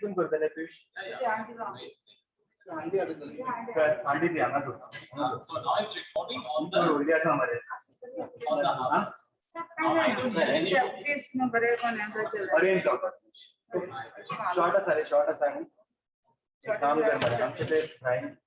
तुम करते हैं fish? Handy दिया ना तो. So now it's recording on the. तो उड़िया से हमारे. On the half. Arrange chopper. Shorter side. काम कर रहे हैं हम चले frying.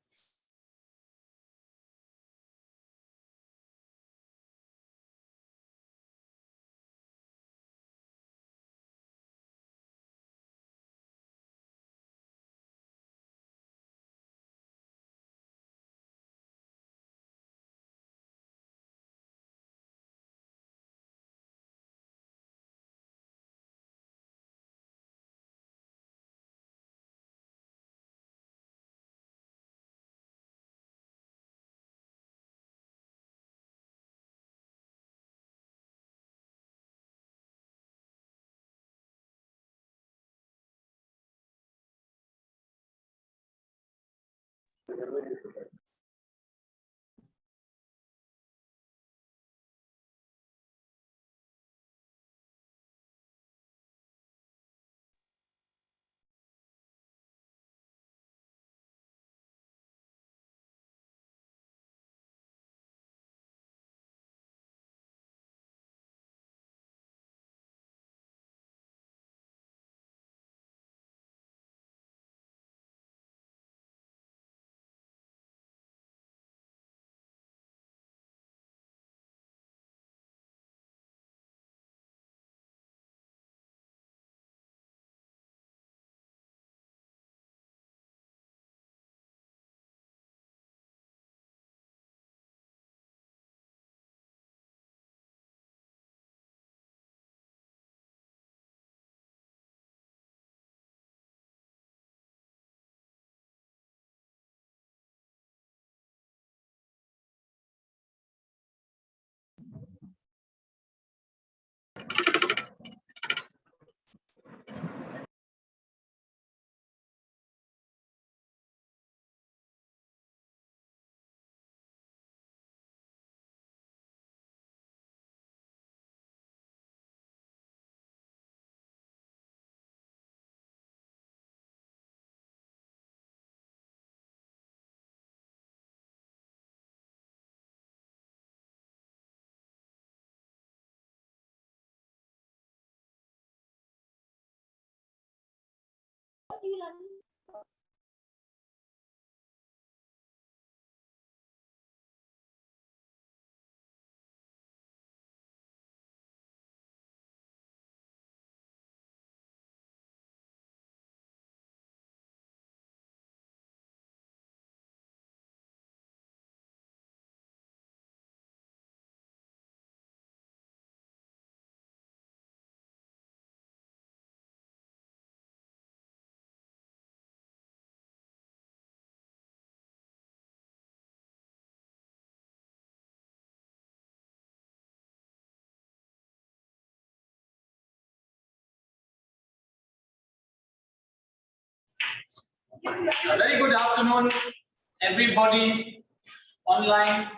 A very good afternoon, everybody online.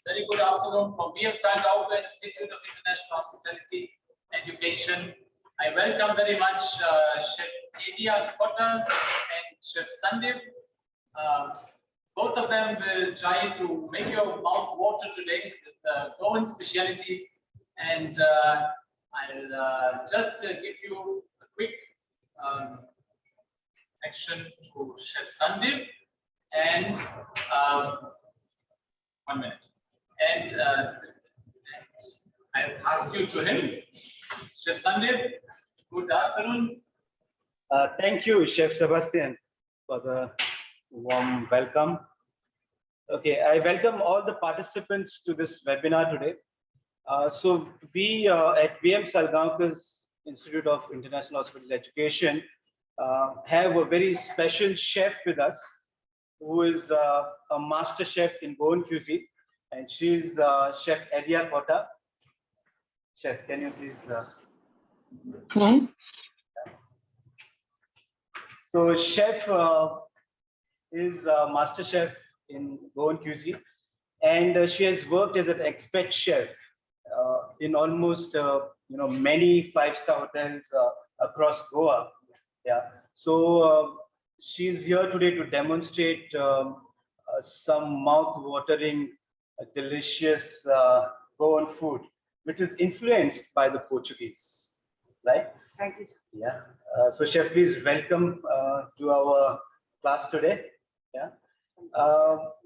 Very good afternoon from VMSIIHE Institute of International Hospitality Education. I welcome very much Chef Edia Cotta and Chef Sandeep. Both of them will try to make your mouth water today with Goan specialities, and I'll just give you a quick action to Chef Sandeep, and 1 minute, and I'll pass you to him. Chef Sandeep, good afternoon. Thank you, Chef Sebastian, for the warm welcome. Okay, I welcome all the participants to this webinar today. So we at VMSIIHE's Institute of International Hospital Education have a very special chef with us, who is a master chef in Goan Cuisine, and she's Chef Edia Cotta. Chef, can you please? So Chef is a master chef in Goan Cuisine, and she has worked as an expert chef in almost many 5-star hotels across Goa. Yeah, So she's here today to demonstrate some mouth-watering, delicious Goan food, which is influenced by the Portuguese, right? Thank you. Yeah. So Chef, please welcome to our class today. Yeah.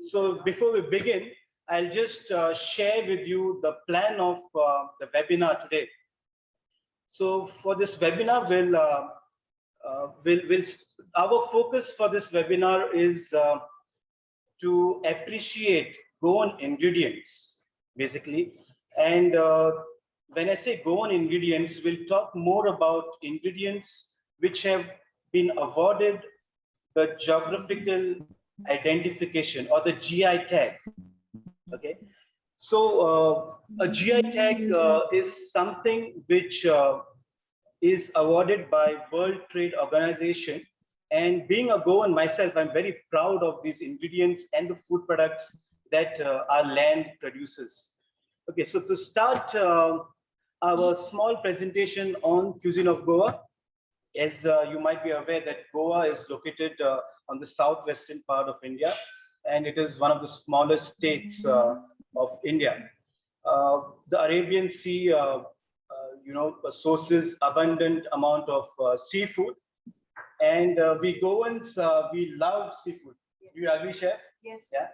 So before we begin, I'll just share with you the plan of the webinar today. So for this webinar, our focus for this webinar is to appreciate Goan ingredients, basically. And when I say Goan ingredients, we'll talk more about ingredients which have been awarded the geographical identification or the GI tag. Okay. So a GI tag is something which is awarded by World Trade Organization. And being a Goan myself, I'm very proud of these ingredients and the food products that our land produces. Okay, so to start our small presentation on Cuisine of Goa, as you might be aware that Goa is located on the southwestern part of India, and it is one of the smallest states of India. The Arabian Sea, sources abundant amount of seafood, and we Goans, we love seafood. Do you agree, Chef? Yes. Yeah.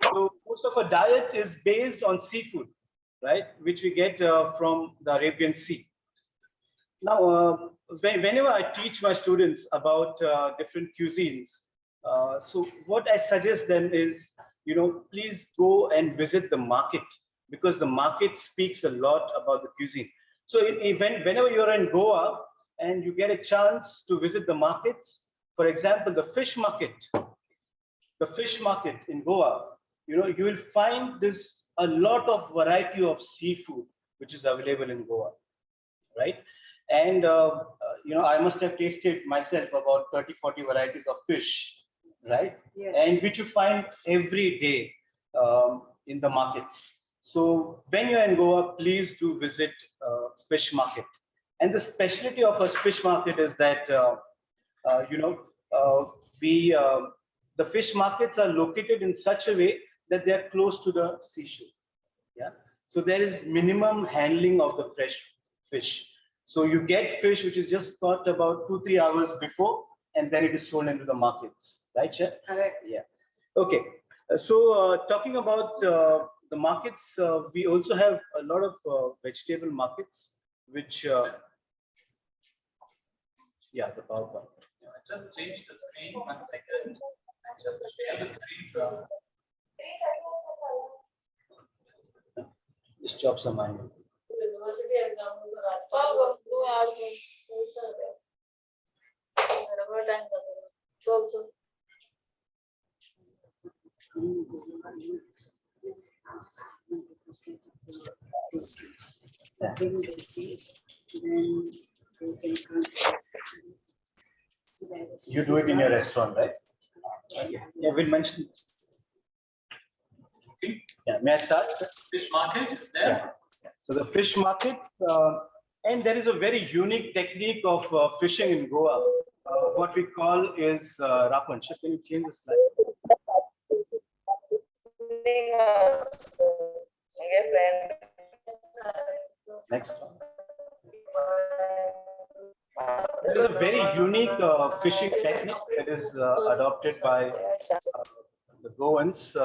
So most of our diet is based on seafood, right? Which we get from the Arabian Sea. Now, whenever I teach my students about different cuisines, so what I suggest them is, please go and visit the market, because the market speaks a lot about the cuisine. So whenever you're in Goa and you get a chance to visit the markets, for example, the fish market in Goa, you will find a lot of variety of seafood which is available in Goa, right? And I must have tasted myself about 30-40 varieties of fish, right? Yes. And which you find every day in the markets. So when you're in Goa, please do visit fish market. And the specialty of a fish market is that the fish markets are located in such a way that they are close to the seashore. Yeah. So there is minimum handling of the fresh fish. So you get fish which is just caught about 2-3 hours before, and then it is sold into the markets, right, Chef? Correct. Yeah. Okay. So talking about the markets, we also have a lot of vegetable markets, which the PowerPoint. I just change the screen 1 second. I just share the screen from. Just chop some onion. You do it in your restaurant, right? Yeah, we'll mention. Okay. Yeah, may I start? Fish market is there. Yeah. So the fish market, and there is a very unique technique of fishing in Goa. What we call is rapan. Can you change the slide? Next one. There is a very unique fishing technique that is adopted by the Goans,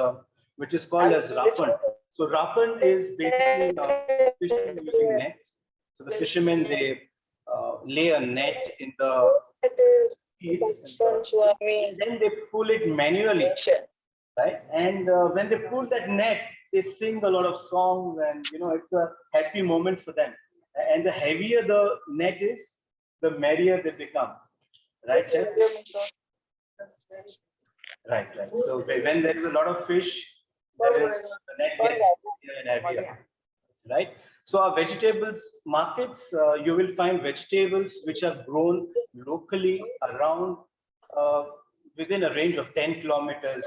which is called as rapan. So rapan is basically fishing using nets. So the fishermen, they lay a net in the piece, and then they pull it manually, right? And when they pull that net, they sing a lot of songs, and it's a happy moment for them. And the heavier the net is, the merrier they become, right, Chef? Right. So when there is a lot of fish, the net gets heavier and heavier, right? So our vegetables markets, you will find vegetables which are grown locally around within a range of 10 kilometers,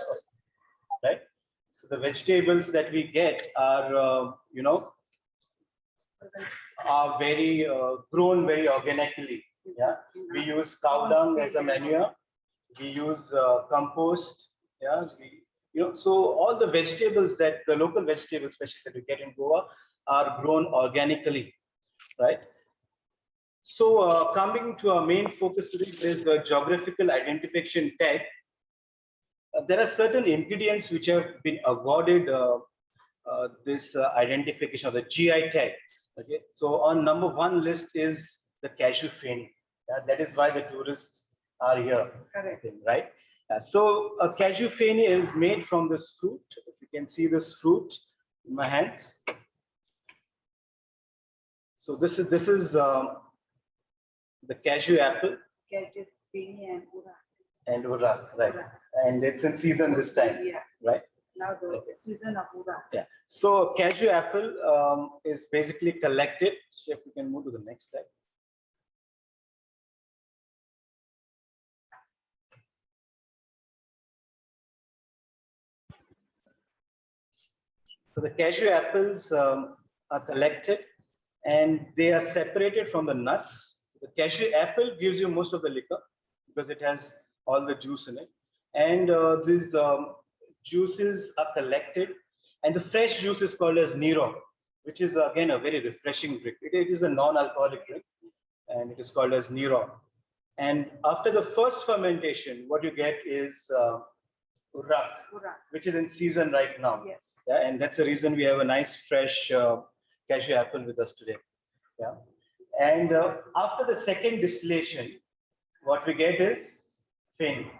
right? So the vegetables that we get are very grown very organically, Yeah, we use cow dung as a manure. We use compost. Yeah, so all the vegetables that the local vegetables, especially that we get in Goa, are grown organically, right? So coming to our main focus today is the geographical identification tag. There are certain ingredients which have been awarded this identification of the GI tag. Okay, so on number one list is the cashew feni. Yeah, that is why the tourists are here. Correct. Right? So a cashew feni is made from this fruit. If you can see this fruit in my hands. So this is the cashew apple. Cashew feni and ura. And ura, right? Ura. And it's in season this time, yeah. Right? Now the season of ura. Yeah. So cashew apple is basically collected. If we can move to the next slide. So the cashew apples are collected and they are separated from the nuts. The cashew apple gives you most of the liquor because it has all the juice in it. And these juices are collected, and the fresh juice is called as Nero, which is again a very refreshing drink. It is a non-alcoholic drink, and it is called as Nero. And after the first fermentation, what you get is Urak, which is in season right now. Yes. Yeah, and that's the reason we have a nice fresh cashew apple with us today. Yeah. And after the second distillation, what we get is feni,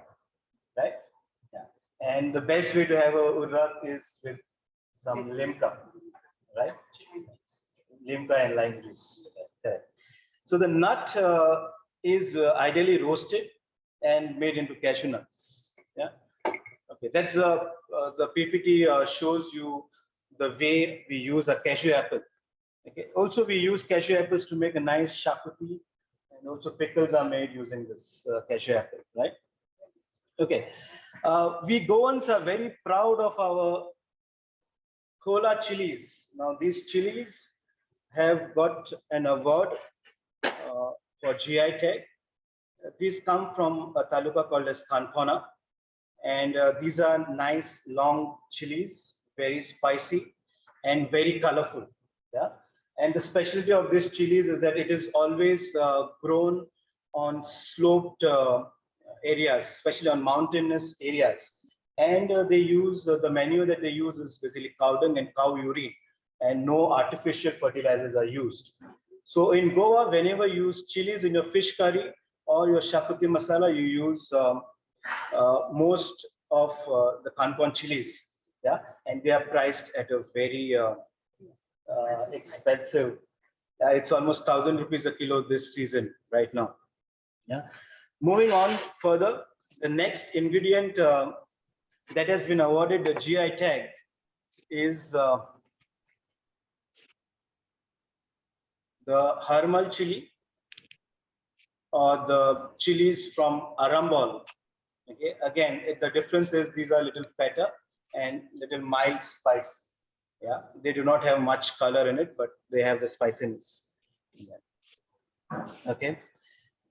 right? Yeah. And the best way to have a urak is with some limca, right? Limca and lime juice. Okay. So the nut is ideally roasted and made into cashew nuts. Yeah. Okay, that's the PPT shows you the way we use a cashew apple. Okay, also we use cashew apples to make a nice shakuti, and also pickles are made using this cashew apple, right? Okay, we Goans are very proud of our cola chilies. Now these chilies have got an award for GI tag. These come from a taluka called as Kanpona. And these are nice long chilies, very spicy and very colorful. Yeah. And the specialty of this chilies is that it is always grown on sloped areas, especially on mountainous areas. And they use the manure that they use is basically cow dung and cow urine, and no artificial fertilizers are used. So in Goa, whenever you use chilies in your fish curry or your Shakuti Masala, you use most of the Kanpon chilies, yeah, and they are priced at a very expensive. It's almost 1,000 rupees a kilo this season right now. Yeah. Moving on further, the next ingredient that has been awarded the GI tag is the Harmal chili, or the chilies from Arambol. Okay, again, the difference is these are little fatter and little mild spice. Yeah, they do not have much color in it, but they have the spiciness. Okay,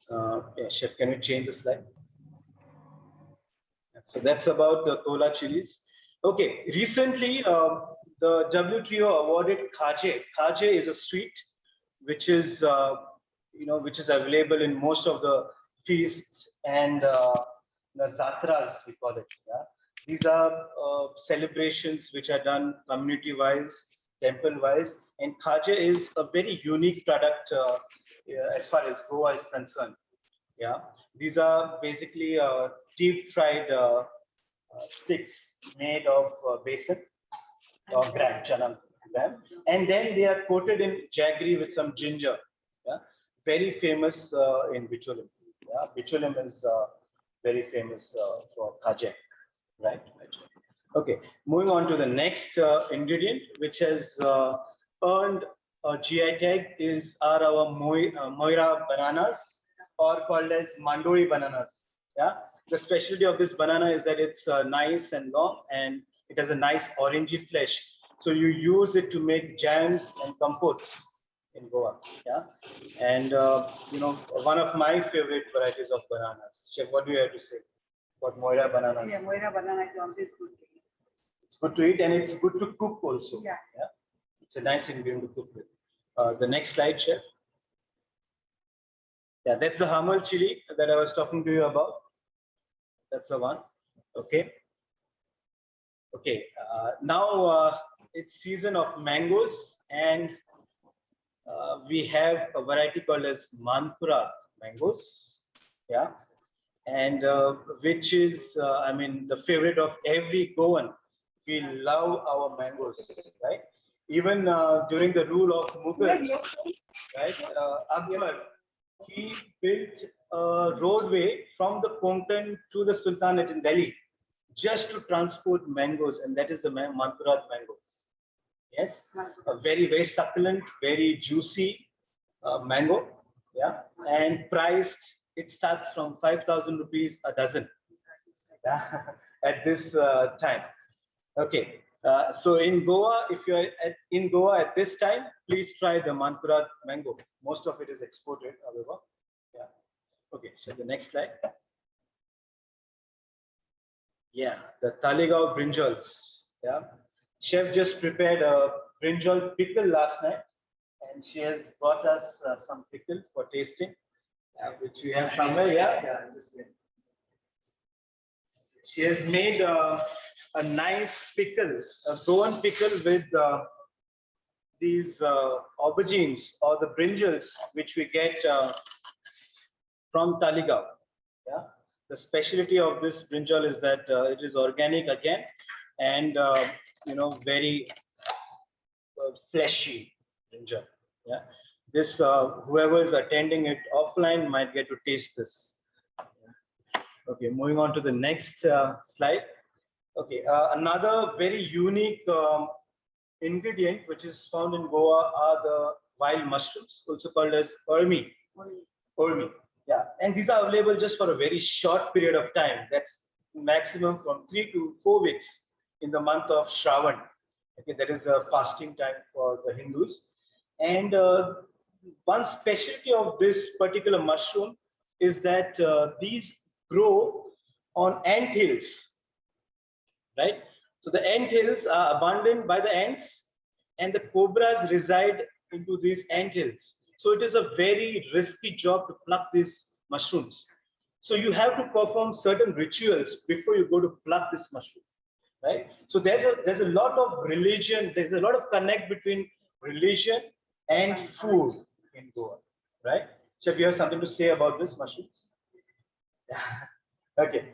yeah, chef, can you change the slide? So that's about the cola chilies. Okay, recently the WTO awarded khaje. Khaje is a sweet which is which is available in most of the feasts and the zatras, we call it. Yeah? These are celebrations which are done community-wise, temple-wise, and khaje is a very unique product as far as Goa is concerned. Yeah, these are basically deep-fried sticks made of besan or gram, chana gram, and then they are coated in jaggery with some ginger. Yeah, very famous in Bicholim. Yeah, Bicholim is very famous for khaje, right? Okay, moving on to the next ingredient, which has earned a GI tag, are our Moira bananas, or called as Mandori bananas. Yeah, the specialty of this banana is that it's nice and long, and it has a nice orangey flesh. So you use it to make jams and compotes. in Goa. Yeah, and one of my favorite varieties of bananas. Chef, what do you have to say about Moira banana? Yeah, Moira banana is always good. It's good to eat and it's good to cook also. Yeah. It's a nice ingredient to cook with. The next slide, Chef. Yeah, that's the Hamal chili that I was talking to you about. That's the one. Okay. Okay. Now it's season of mangoes, and we have a variety called as Manpurat mangoes. Yeah. And which is, I mean, the favorite of every Goan. We love our mangoes, right? Even during the rule of Mughals, right? Akbar, he built a roadway from the Konkan to the Sultanate in Delhi just to transport mangoes, and that is the Manpurat mango. Yes, a very, very succulent, very juicy mango. Yeah, and priced, it starts from 5,000 rupees a dozen at this time. Okay, so in Goa, if you're in Goa at this time, please try the Manpurat mango. Most of it is exported, however. Yeah. Okay, so the next slide. Yeah, the Talegaon brinjals. Yeah, chef just prepared a brinjal pickle last night, and she has brought us some pickle for tasting, which we have somewhere. Yeah, just she has made a nice pickle, a Goan pickle with these aubergines or the brinjals, which we get from Talegaon. Yeah, the specialty of this brinjal is that it is organic again, and very fleshy brinjal. Yeah, this whoever is attending it offline might get to taste this. Okay, moving on to the next slide. Okay, another very unique ingredient which is found in Goa are the wild mushrooms, also called as urmi. Urmi. Yeah, and these are available just for a very short period of time. That's maximum from 3 to 4 weeks in the month of Shravan. Okay, that is a fasting time for the Hindus. And one specialty of this particular mushroom is that these grow on ant hills, right? So the ant hills are abundant by the ants, and the cobras reside into these ant hills. So it is a very risky job to pluck these mushrooms. So you have to perform certain rituals before you go to pluck this mushroom, right? So there's a lot of religion, there's a lot of connect between religion and food in Goa, right? So if you have something to say about this mushrooms. Okay.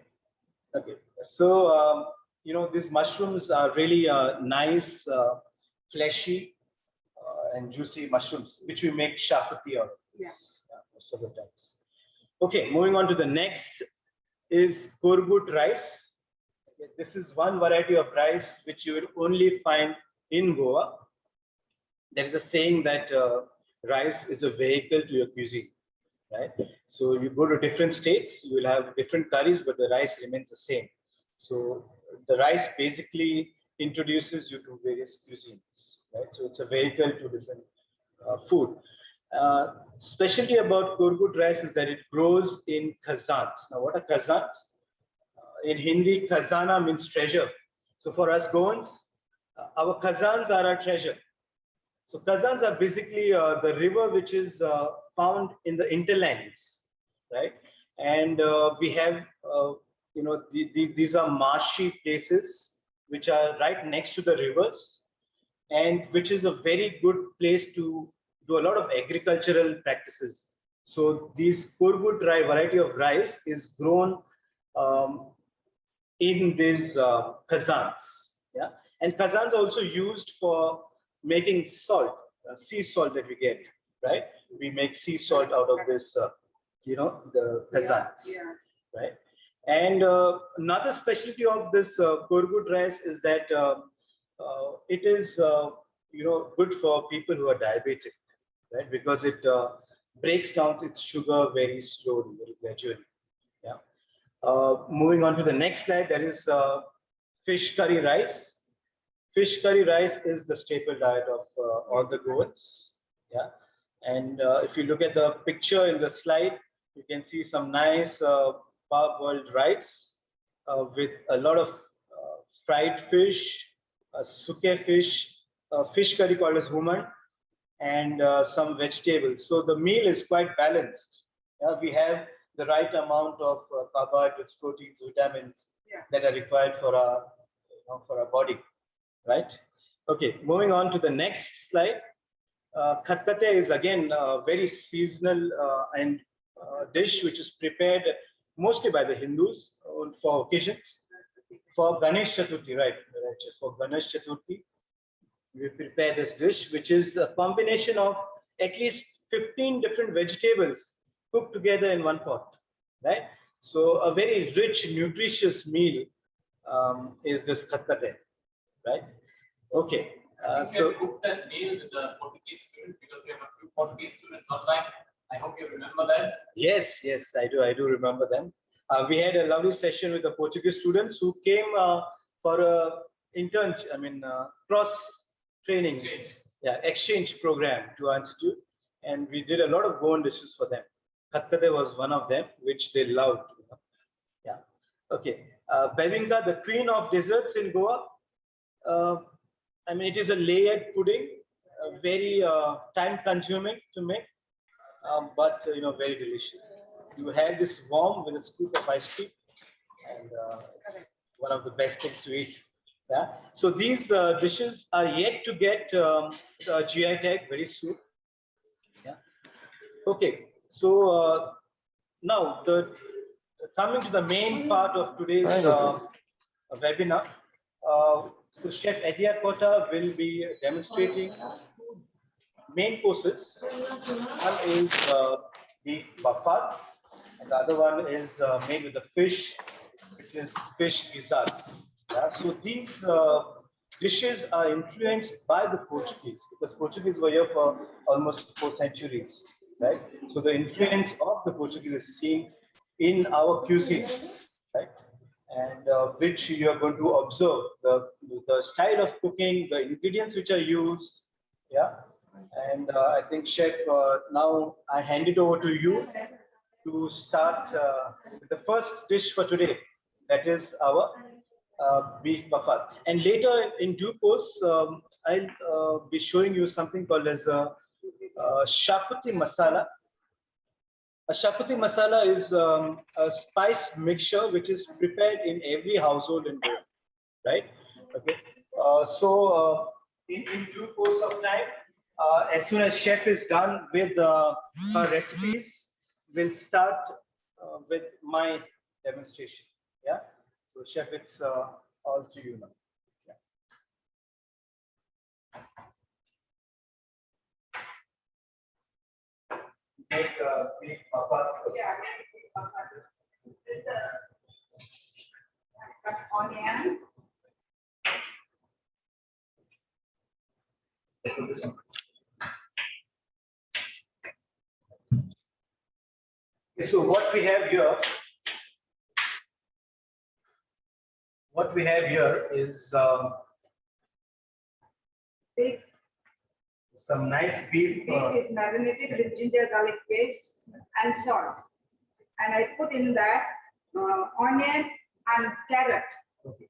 So these mushrooms are really nice, fleshy, and juicy mushrooms, which we make shakuti out of. Most of the times. Okay, moving on to the next is kurgut rice. Okay, this is one variety of rice which you will only find in Goa. There is a saying that rice is a vehicle to your cuisine, right? So you go to different states, you will have different curries, but the rice remains the same. So the rice basically introduces you to various cuisines, right? So it's a vehicle to different food. Specialty about kurgut rice is that it grows in khazans. Now, what are khazans? In Hindi, khazana means treasure. So for us Goans, our khazans are our treasure. So khazans are basically the river which is found in the hinterlands, right? And we have, these are marshy places which are right next to the rivers, and which is a very good place to do a lot of agricultural practices. So these kurgut variety of rice is grown in these khazans, yeah. And khazans are also used for making salt, sea salt that we get, right? We make sea salt out of this, the khazans, right? And another specialty of this kurgut rice is that it is, good for people who are diabetic, right? Because it breaks down its sugar very slowly, very gradually. Yeah. Moving on to the next slide, that is fish curry rice. Fish curry rice is the staple diet of all the Goans. Yeah. And if you look at the picture in the slide, you can see some nice parboiled rice with a lot of fried fish, suke fish, fish curry called as human, and some vegetables. So the meal is quite balanced. We have the right amount of carbohydrates, proteins, vitamins that are required for our body, right? Okay, moving on to the next slide. Khatkate is again a very seasonal and dish which is prepared mostly by the Hindus for occasions. For Ganesh Chaturthi, right? For Ganesh Chaturthi, we prepare this dish, which is a combination of at least 15 different vegetables cooked together in one pot, right? So a very rich, nutritious meal is this Khatkate, right? Okay. So cooked that meal with the Portuguese students because we have a few Portuguese students online. I hope you remember that. Yes, I do remember them. We had a lovely session with the Portuguese students who came for a cross training, exchange program to our institute, and we did a lot of Goan dishes for them. Khatkate was one of them, which they loved. Yeah. Okay. Bebinka, the queen of desserts in Goa. It is a layered pudding, very time-consuming to make, but very delicious. You have this warm with a scoop of ice cream, and it's one of the best things to eat. Yeah. So these dishes are yet to get a GI tag very soon. Yeah. Okay. So now coming to the main part of today's webinar. So Chef Edia Cotta will be demonstrating main courses. One is beef Baffad, and the other one is made with the fish, which is fish Guisado. Yeah, so these dishes are influenced by the Portuguese, because Portuguese were here for almost 4 centuries, right? So the influence of the Portuguese is seen in our cuisine, right? And which you are going to observe the style of cooking, the ingredients which are used, yeah. And I think Chef, now I hand it over to you to start with the first dish for today, that is our beef Baffad. And later in due course, I'll be showing you something called as Shakuti Masala. A Shakati Masala is a spice mixture which is prepared in every household in Goa, right? Okay. In due course of time, as soon as Chef is done with her recipes, we'll start with my demonstration. Yeah. So Chef, it's all to you now. Make beef Baffad first. Yeah, beef Baffad. With the cut onion. So what we have here is Beef. some nice beef. Beef is marinated with ginger garlic paste and salt, and I put in that onion and carrot. Okay.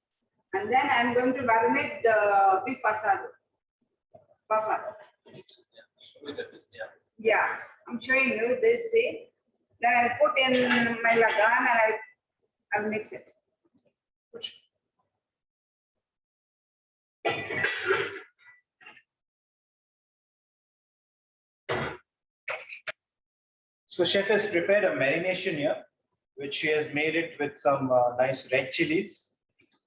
And then I'm going to marinate the beef Baffad. Yeah, I'm showing you this. See, then I put in my lagan and I'll mix it. So Chef has prepared a marination here, which she has made it with some nice red chilies,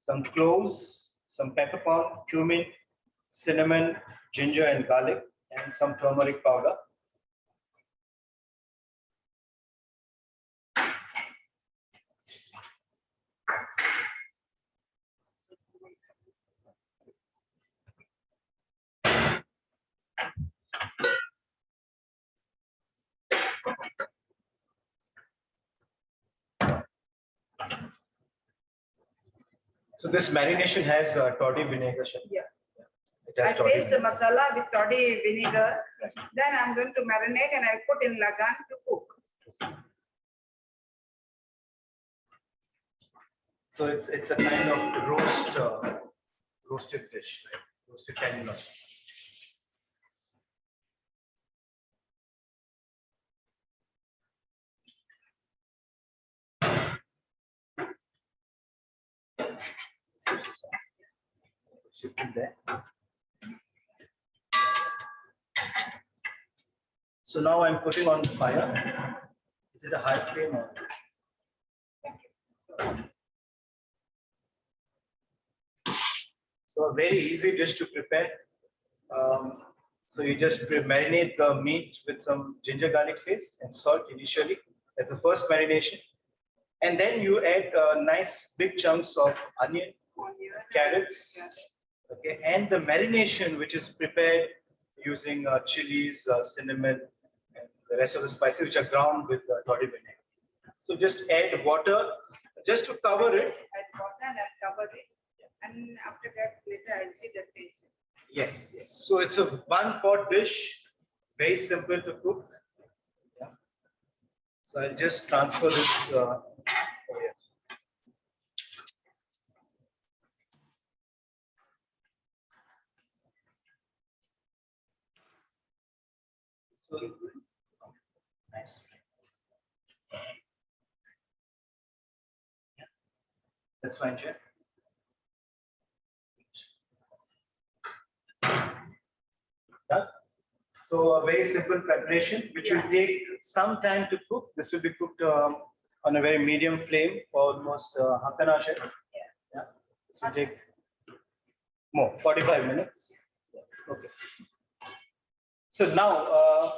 some cloves, some peppercorn, cumin, cinnamon, ginger and garlic, and some turmeric powder. So this marination has toddy vinegar. Yeah. I has I toddy paste the vinegar. masala with toddy vinegar. Then I'm going to marinate and I put in lagan to cook. So it's a kind of roasted dish, right? Roasted cannula. Shift it there. So now I'm putting on fire. Is it a high flame or? So a very easy dish to prepare. So you just marinate the meat with some ginger garlic paste and salt initially. That's the first marination. And then you add nice big chunks of onion, carrots, okay, and the marination which is prepared using chilies, cinnamon, and the rest of the spices which are ground with toddy vinegar. So just add water just to cover it. Add water and I'll cover it. And after that, later I'll see the taste. Yes, yes. So it's a one pot dish, very simple to cook. Yeah. So I'll just transfer this. Oh yeah. So nice. Yeah. That's fine, Chef. Yeah. So a very simple preparation, which will take some time to cook. This will be cooked on a very medium flame for almost half an hour. Chef. Yeah. This will take more, 45 minutes. Okay. So now,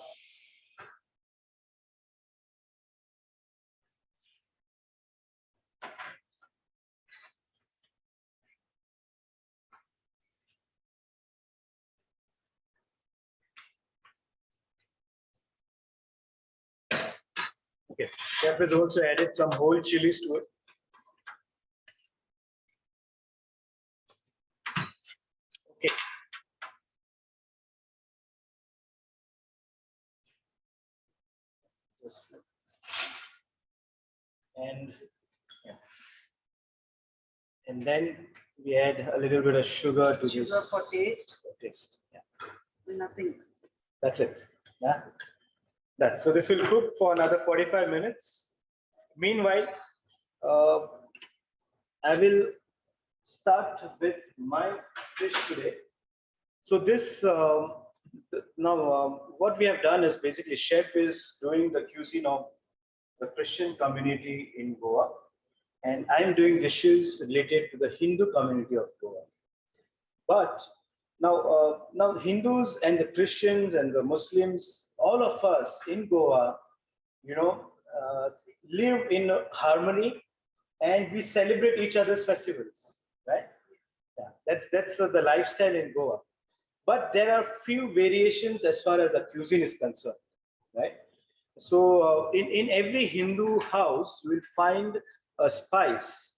okay, Chef has also added some whole chilies to it. Okay. And yeah. And then we add a little bit of sugar to Sugar this. for taste. For taste. Yeah. Nothing. That's it. Yeah. That. So this will cook for another 45 minutes. Meanwhile, I will start with my fish today. So this now what we have done is basically chef is doing the cuisine of the Christian community in Goa, and I'm doing dishes related to the Hindu community of Goa. But now Hindus and the Christians and the Muslims, all of us in Goa, live in harmony, and we celebrate each other's festivals, right? Yeah, that's the lifestyle in Goa. But there are few variations as far as the cuisine is concerned, right? So in every Hindu house, you will find a spice,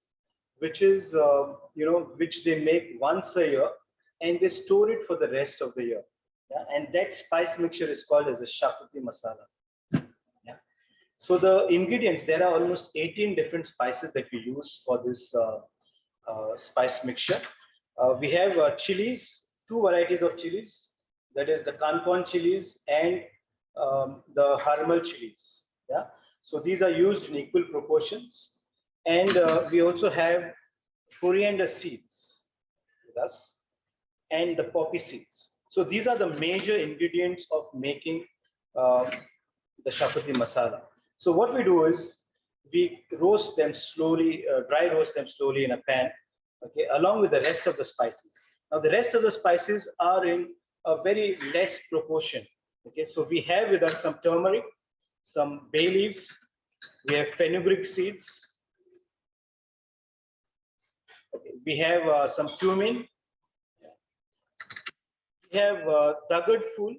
which is which they make once a year, and they store it for the rest of the year. Yeah? And that spice mixture is called as a Shakuti Masala. Yeah? So the ingredients, there are almost 18 different spices that we use for this spice mixture. We have chilies, two varieties of chilies, that is the Kanpon chilies and the Harmal chilies. Yeah, so these are used in equal proportions, and we also have coriander seeds with us and the poppy seeds. So these are the major ingredients of making the Shakati Masala. So what we do is we roast them slowly, dry roast them slowly in a pan, okay, along with the rest of the spices. Now the rest of the spices are in a very less proportion. Okay, so we have with us some turmeric, some bay leaves, we have fenugreek seeds, okay, we have some cumin, we have dagad fool,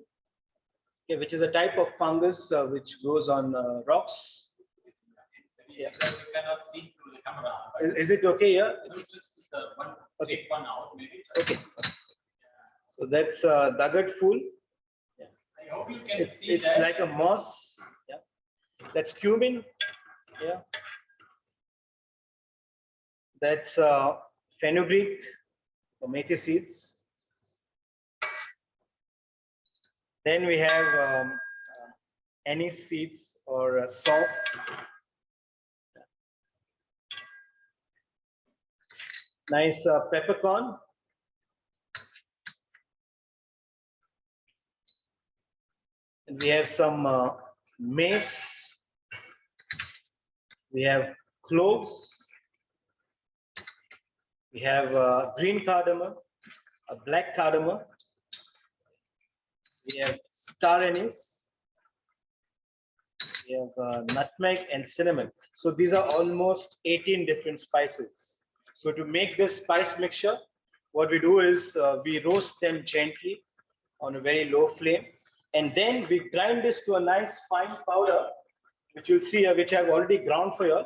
okay, which is a type of fungus which grows on rocks. Yeah. You cannot see through the camera. Is it okay here? Just one, okay. take one out, maybe. Okay. So that's dagat fool. I hope you can see It's that. like a moss. Yeah. That's cumin. Yeah. That's fenugreek or methi seeds. Then we have anise seeds or sauf. Nice peppercorn. And we have some mace. We have cloves. We have green cardamom, a black cardamom. We have star anise. We have nutmeg and cinnamon. So these are almost 18 different spices. So to make this spice mixture, what we do is we roast them gently on a very low flame. And then we grind this to a nice fine powder, which you'll see, which I've already ground for you.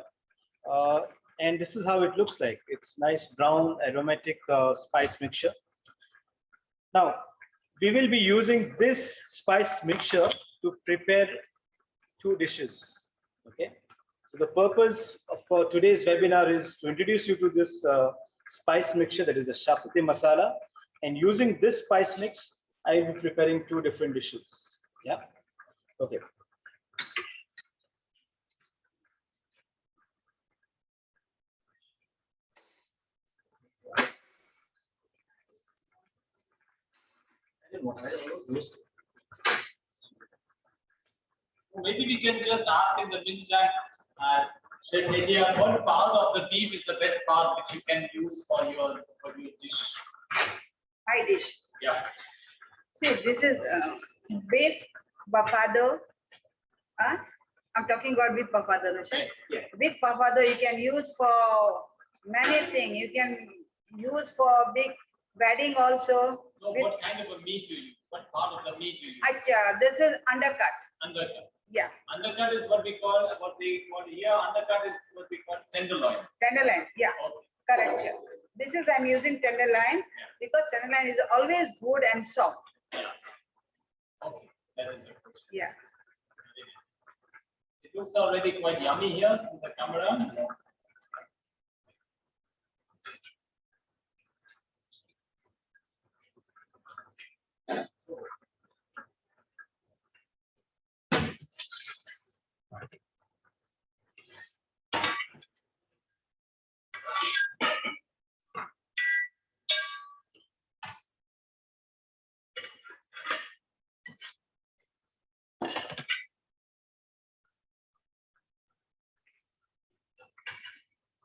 And this is how it looks like. It's nice brown aromatic spice mixture. Now, we will be using this spice mixture to prepare 2 dishes. Okay. So the purpose for today's webinar is to introduce you to this spice mixture, that is the Shakuti Masala. And using this spice mix, I will be preparing 2 different dishes. Yeah. Okay. Maybe we can just ask in the meantime, Chef Edia, what part of the beef is the best part which you can use for your dish? My dish. Yeah. See, this is beef buffado. I'm talking about beef buffado. Okay. Yeah. Beef buffado you can use for many things. You can use for big wedding also. So what kind of a meat you use? What part of the meat you use? Acha, this is undercut. Undercut. Yeah, Undercut is what they call here. Undercut is what we call tenderloin. tenderloin. Yeah, Okay. correct. Sir. This is I'm using tenderloin because tenderloin is always good and soft. Yeah. Okay. That is your question. Yeah. It looks already quite yummy here in the camera.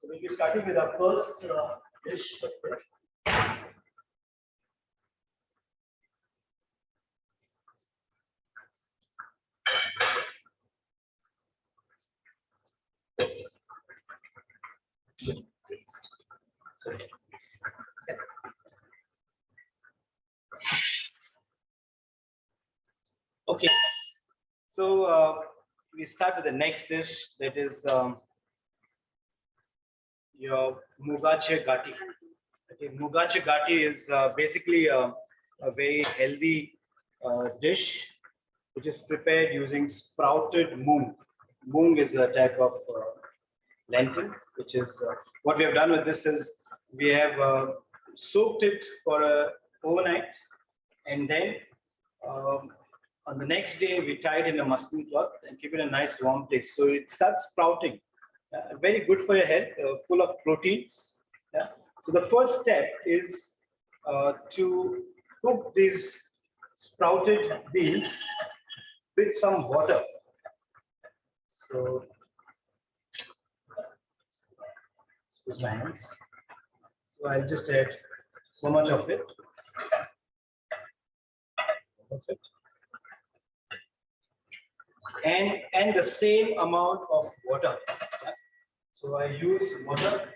So we'll be starting with our first dish. Okay, so we start with the next dish, that is your Moongachi Gathi. Okay, Moongachi Gathi is basically a very healthy dish which is prepared using sprouted moong. Moong is a type of lentil, which is what we have done with this is we have soaked it for overnight, and then on the next day we tie it in a muslin cloth and keep it in a nice warm place. So it starts sprouting. Very good for your health, full of proteins. Yeah. So the first step is to cook these sprouted beans with some water. So, excuse my hands. So I'll just add so much of it. Perfect. And the same amount of water. So I use water.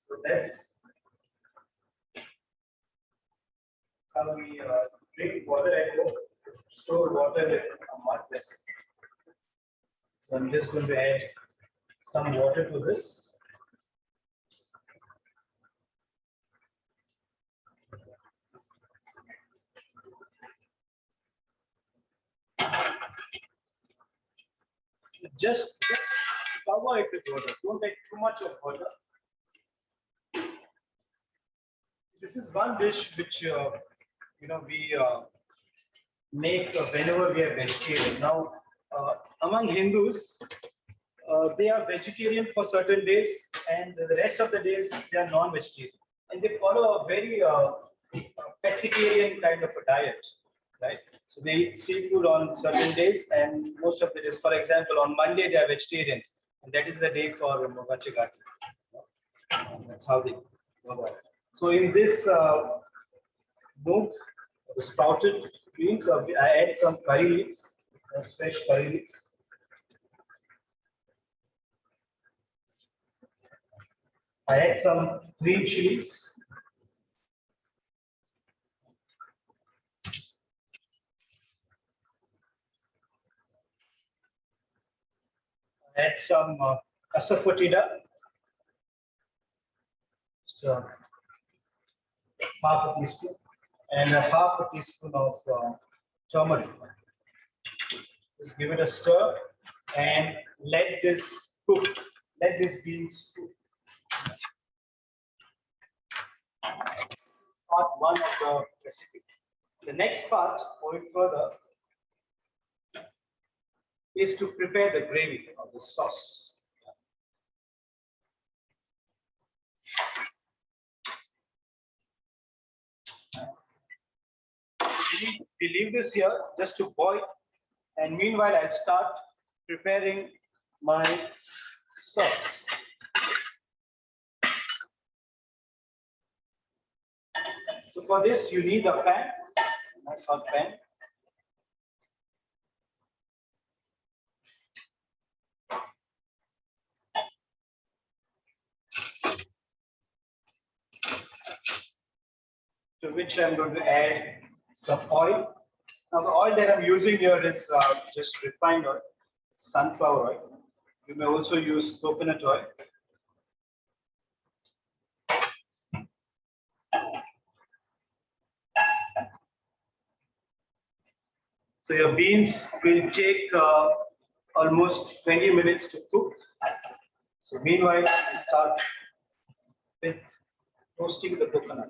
So that's how we drink water and store water in a mud vessel. So I'm just going to add some water to this. Just cover it with water. Don't add too much of water. This is one dish which we make whenever we are vegetarian. Now, among Hindus, they are vegetarian for certain days, and the rest of the days they are non-vegetarian, and they follow a very pescatarian kind of a diet, right? So they eat seafood on certain days, and most of the days, for example, on Monday they are vegetarians, and that is the day for Moongachi Gathi. That's how they go about it. So in this moong, the sprouted greens, I add some curry leaves, fresh curry leaves. I add some green chilies. I add some asafoetida. Just half a teaspoon, and half a teaspoon of turmeric. Just give it a stir and let this cook. Let these beans cook. Part one of the recipe. The next part, going further, is to prepare the gravy of the sauce. We leave this here just to boil, and meanwhile I'll start preparing my sauce. So for this you need a pan, a nice hot pan. To which I'm going to add some oil. Now the oil that I'm using here is just refined oil, sunflower oil. You may also use coconut oil. So your beans will take almost 20 minutes to cook. So meanwhile, I start with roasting the coconut.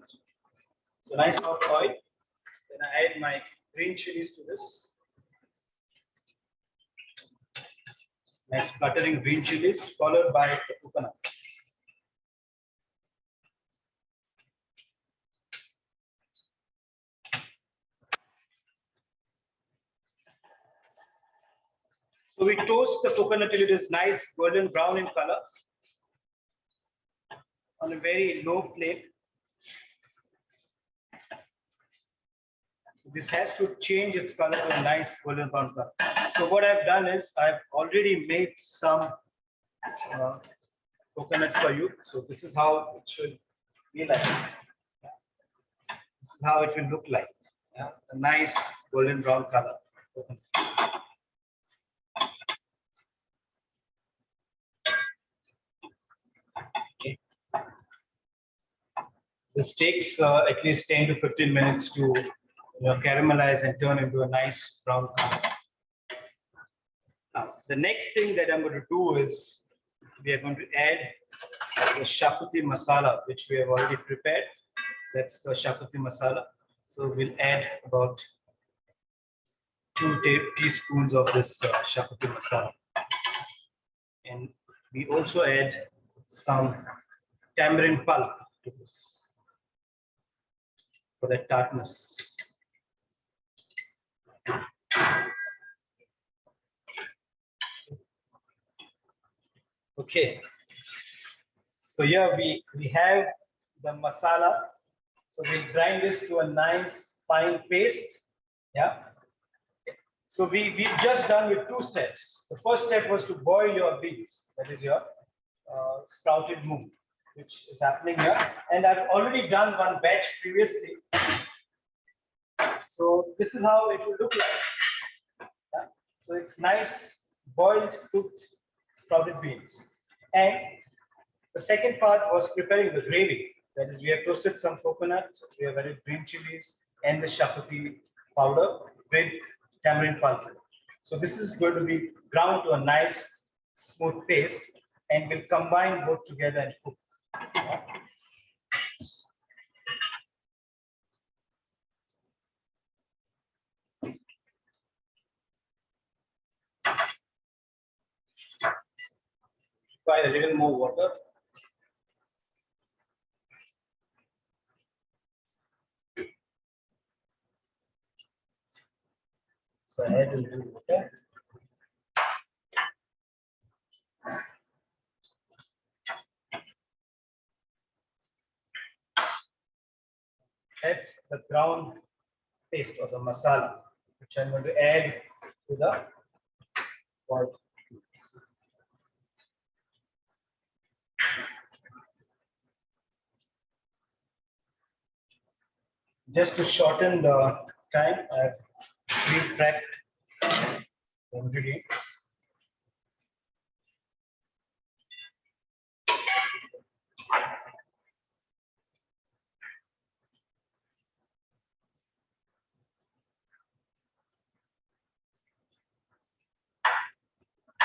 So nice hot oil. Then I add my green chilies to this. Nice splattering green chilies, followed by the coconut. So we toast the coconut till it is nice golden brown in color on a very low flame. This has to change its color to a nice golden brown color. So what I've done is I've already made some coconut for you. So this is how it should be like. This is how it will look like. Yeah? A nice golden brown color. Okay. This takes at least 10 to 15 minutes to caramelize and turn into a nice brown color. Now, the next thing that I'm going to do is we are going to add the Shakuti Masala, which we have already prepared. That's the Shakuti Masala. So we'll add about 2 teaspoons of this Shakuti Masala. And we also add some tamarind pulp to this for the tartness. Okay, so here we have the masala. So we'll grind this to a nice fine paste. Yeah. So we've just done with 2 steps. The first step was to boil your beans, that is your sprouted moong, which is happening here. And I've already done one batch previously. So this is how it will look like. Yeah. So it's nice boiled cooked sprouted beans. And the second part was preparing the gravy. That is, we have toasted some coconut, we have added green chilies and the shakuti powder with tamarind pulp. So this is going to be ground to a nice smooth paste and will combine both together and cook. Require a little more water. So add a little water. That's the ground paste or the masala, which I'm going to add to the boiled. Just to shorten the time, I've pre-prepped the ingredients.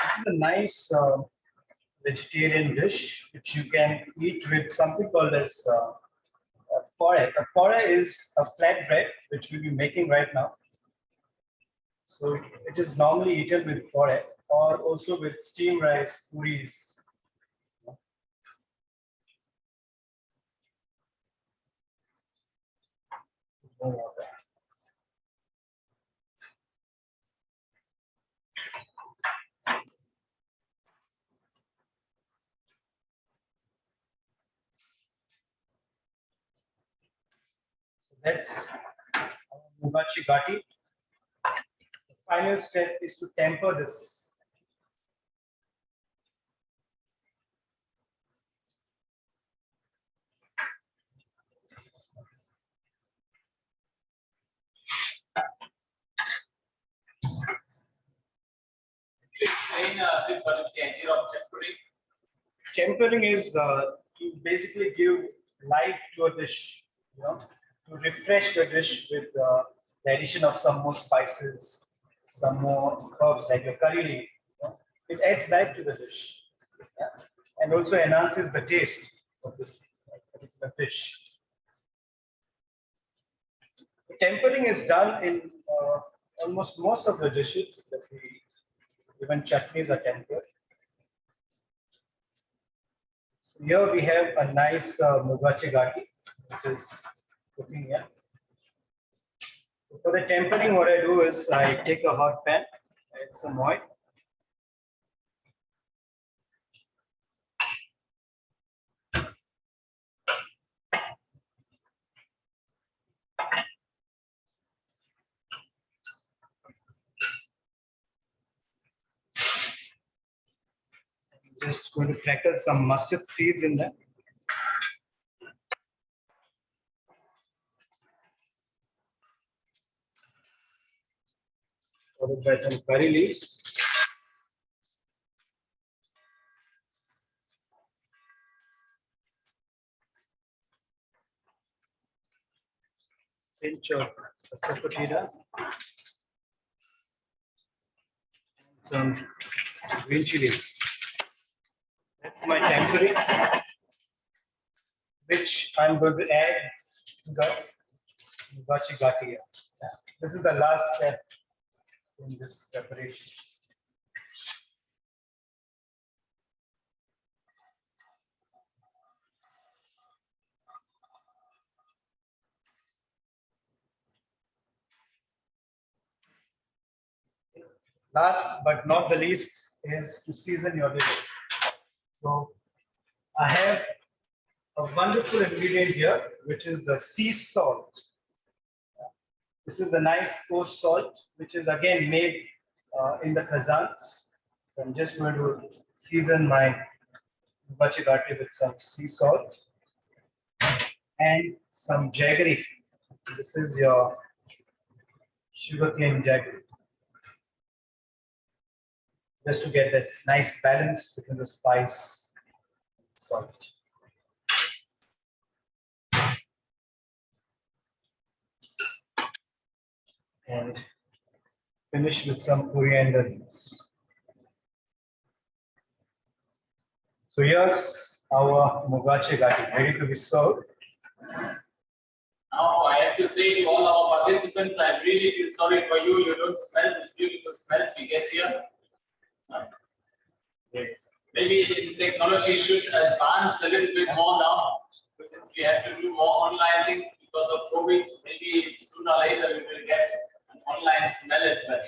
This is a nice vegetarian dish which you can eat with something called as a pora. A pora is a flatbread which we'll be making right now. So it is normally eaten with pora or also with steamed rice, puris. More water. That's Moongachi Gathi. The final step is to temper this. Explain a bit what is the idea of tempering? Tempering is to basically give life to a dish, you know, to refresh the dish with the addition of some more spices, some more herbs like your curry leaf. You know, it adds life to the dish, yeah, and also enhances the taste of this particular dish. Tempering is done in almost most of the dishes that we eat. Even chutneys are tempered. So here we have a nice Moongachi Gathi, which is cooking here. For the tempering, what I do is I take a hot pan, add some oil. Just going to crackle some mustard seeds in there. Followed by some curry leaves. Pinch of sapoteeda. Some green chilies. That's my tempering, which I'm going to add to the Moongachi Gathi. This is the last step in this preparation. Last but not the least is to season your dish. So I have a wonderful ingredient here, which is the sea salt. This is a nice coarse salt, which is again made in the kazans. So I'm just going to season my Moongachi Gathi with some sea salt and some jaggery. This is your sugarcane jaggery. just to get that nice balance between the spice and salt. And finish with some coriander leaves. So here's our Moongachi Gathi ready to be served. Now I have to say to all our participants, I'm really sorry for you. You don't smell this beautiful smells we get here. Maybe the technology should advance a little bit more now, since we have to do more online things because of COVID. Maybe sooner or later we will get an online smell as well.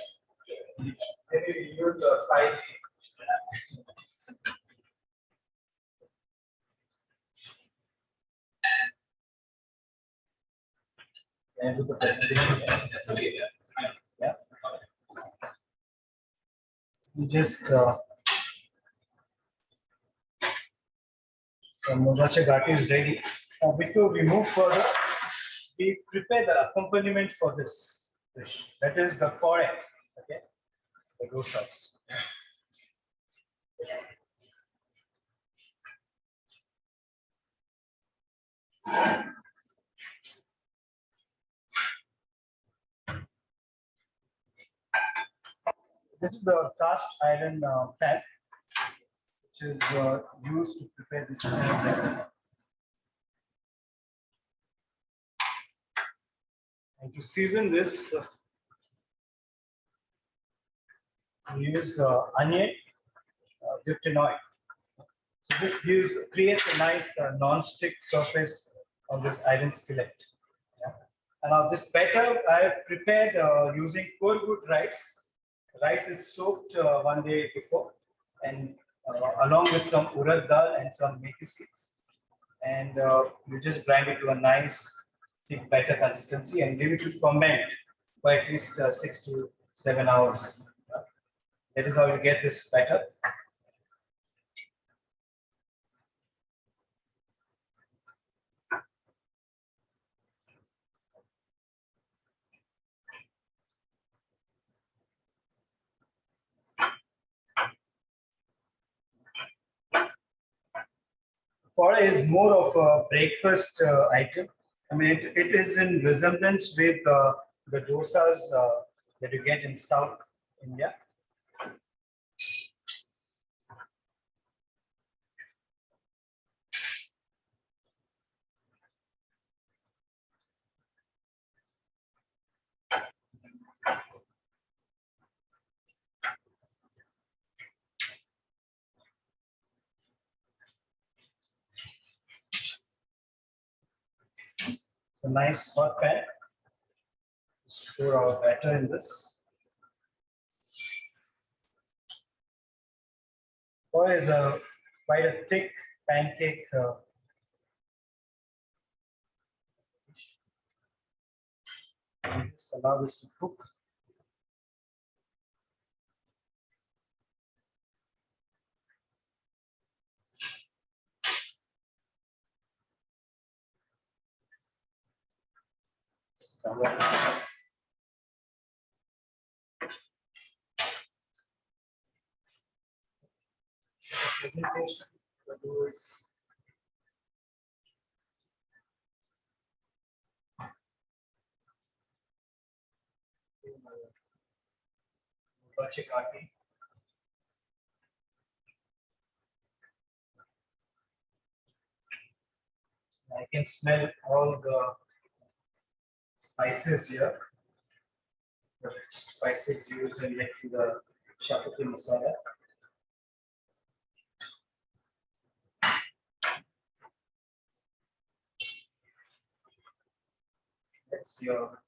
Maybe we use the 5G. And do the presentation. That's okay. Yeah. We just Moongachi Gathi is ready. Before we move further, we prepare the accompaniment for this dish. That is the kore, okay, the dosas. This is a cast iron pan, which is used to prepare this kind. And to season this, we use onion dipped in oil. So this creates a nice non-stick surface on this iron skillet. Yeah. And now this batter I have prepared using good rice. Rice is soaked one day before, and along with some urad dal and some methi seeds. And you just grind it to a nice thick batter consistency and leave it to ferment for at least 6 to 7 hours. That is how you get this batter. Kore is more of a breakfast item. I mean, it is in resemblance with the dosas that you get in South India. It's a nice hot pan. Just pour our batter in this. Kore is quite a thick pancake. Just allow this to cook. Presentation for those. Chakati. I can smell all the spices here. The spices used in making the Shakuti Masala. That's your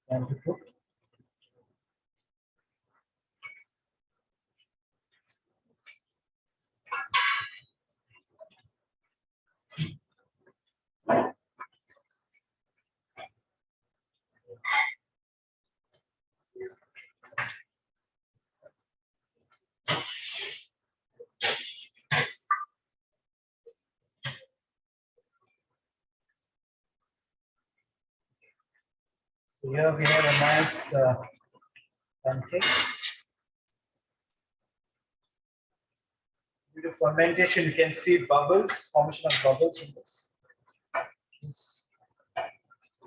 Can be cooked. So here we have a nice pancake. Due to fermentation, you can see bubbles, formation of bubbles in this.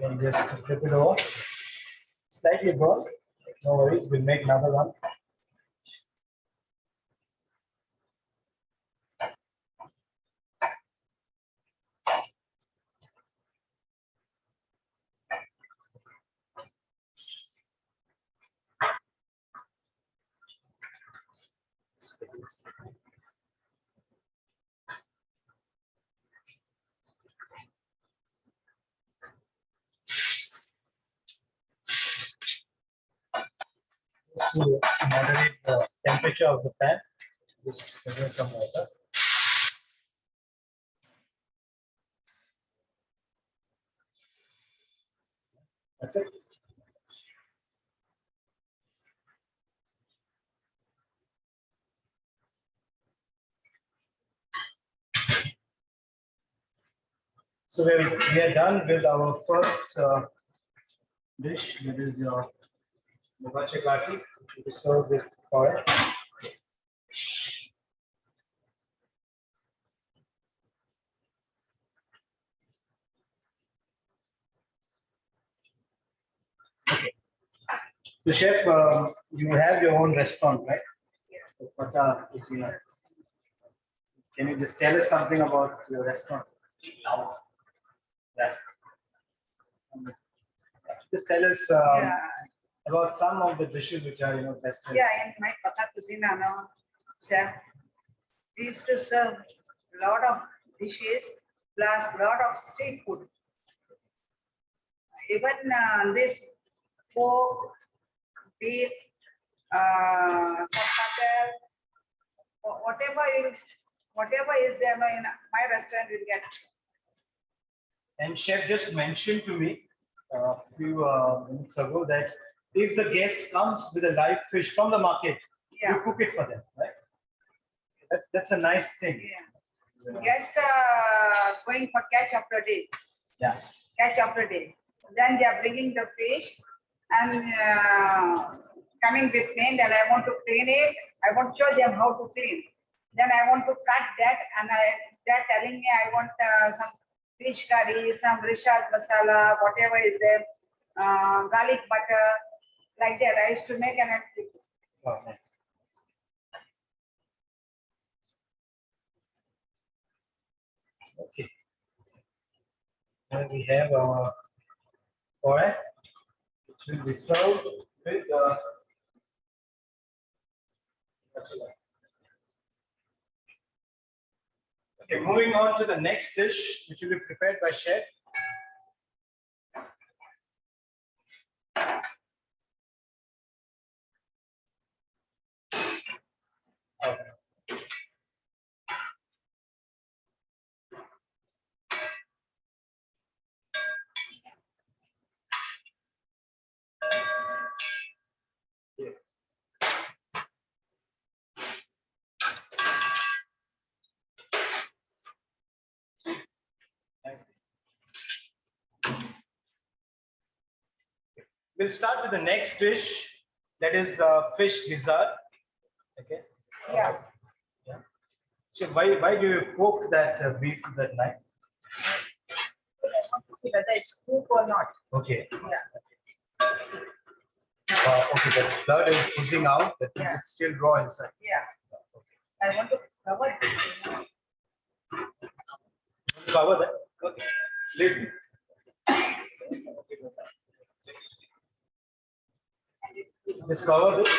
You can just flip it over. Slightly burnt. No worries, we'll make another one. Just to moderate the temperature of the pan, just give some water. That's it. So we are done with our first dish. That is your Moongachi Gathi, which will be served with oil. Okay. So, chef, you have your own restaurant, right? Yeah. Cotta Cuisine. Can you just tell us something about your restaurant? Speak loud. Yeah. Just tell us about some of the dishes which are, best. Yeah, in my Cotta Cuisine, chef, we used to serve a lot of dishes plus lot of street food. Even this pork, beef, some butter, whatever is there in my restaurant, will get. And chef just mentioned to me a few minutes ago that if the guest comes with a live fish from the market, Yeah. you cook it for them, right? That's a nice thing. Yeah. Guests going for catch after day. Yeah. Catch after day. Then they are bringing the fish and coming with me. Then I want to clean it. I want to show them how to clean. Then I want to cut that, and they're telling me I want some fish curry, some Brinjal Masala, whatever is there, garlic butter, like that. I used to make and I cook. Oh, nice. Okay. Now we have our oil, which will be served with okay, moving on to the next dish, which will be prepared by chef. Okay. Yeah. We'll start with the next dish, that is fish gizzard. Okay. Yeah. Yeah. So why do you cook that beef that night? I want to see whether it's cooked or not. Okay. Yeah. Okay, the blood is oozing out. That means Yeah. it's still raw inside. Yeah. I want to cover it. Cover that. Okay. Lid. Just cover this.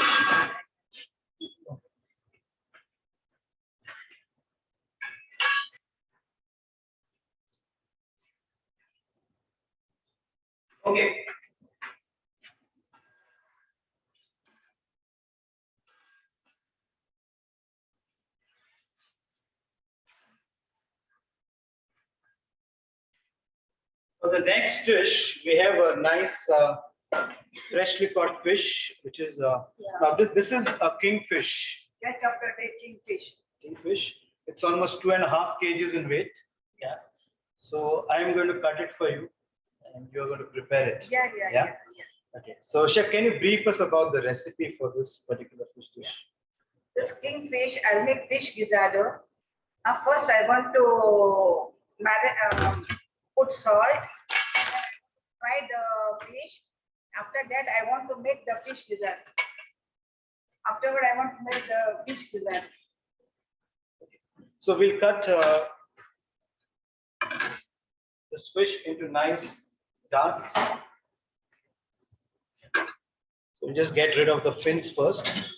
Okay. For the next dish, we have a nice freshly caught fish, which is now this is a kingfish. Catch of the day, kingfish. Kingfish. It's almost 2.5 kgs in weight. Yeah. So I'm going to cut it for you, and you're going to prepare it. Yeah. Okay. So chef, can you brief us about the recipe for this particular fish dish? This kingfish, I'll make fish guisado. First, I want to put salt, fry the fish. After that, I want to make the fish guisado. Afterward, I want to make the fish guisado. So we'll cut this fish into nice darts. So we'll just get rid of the fins first.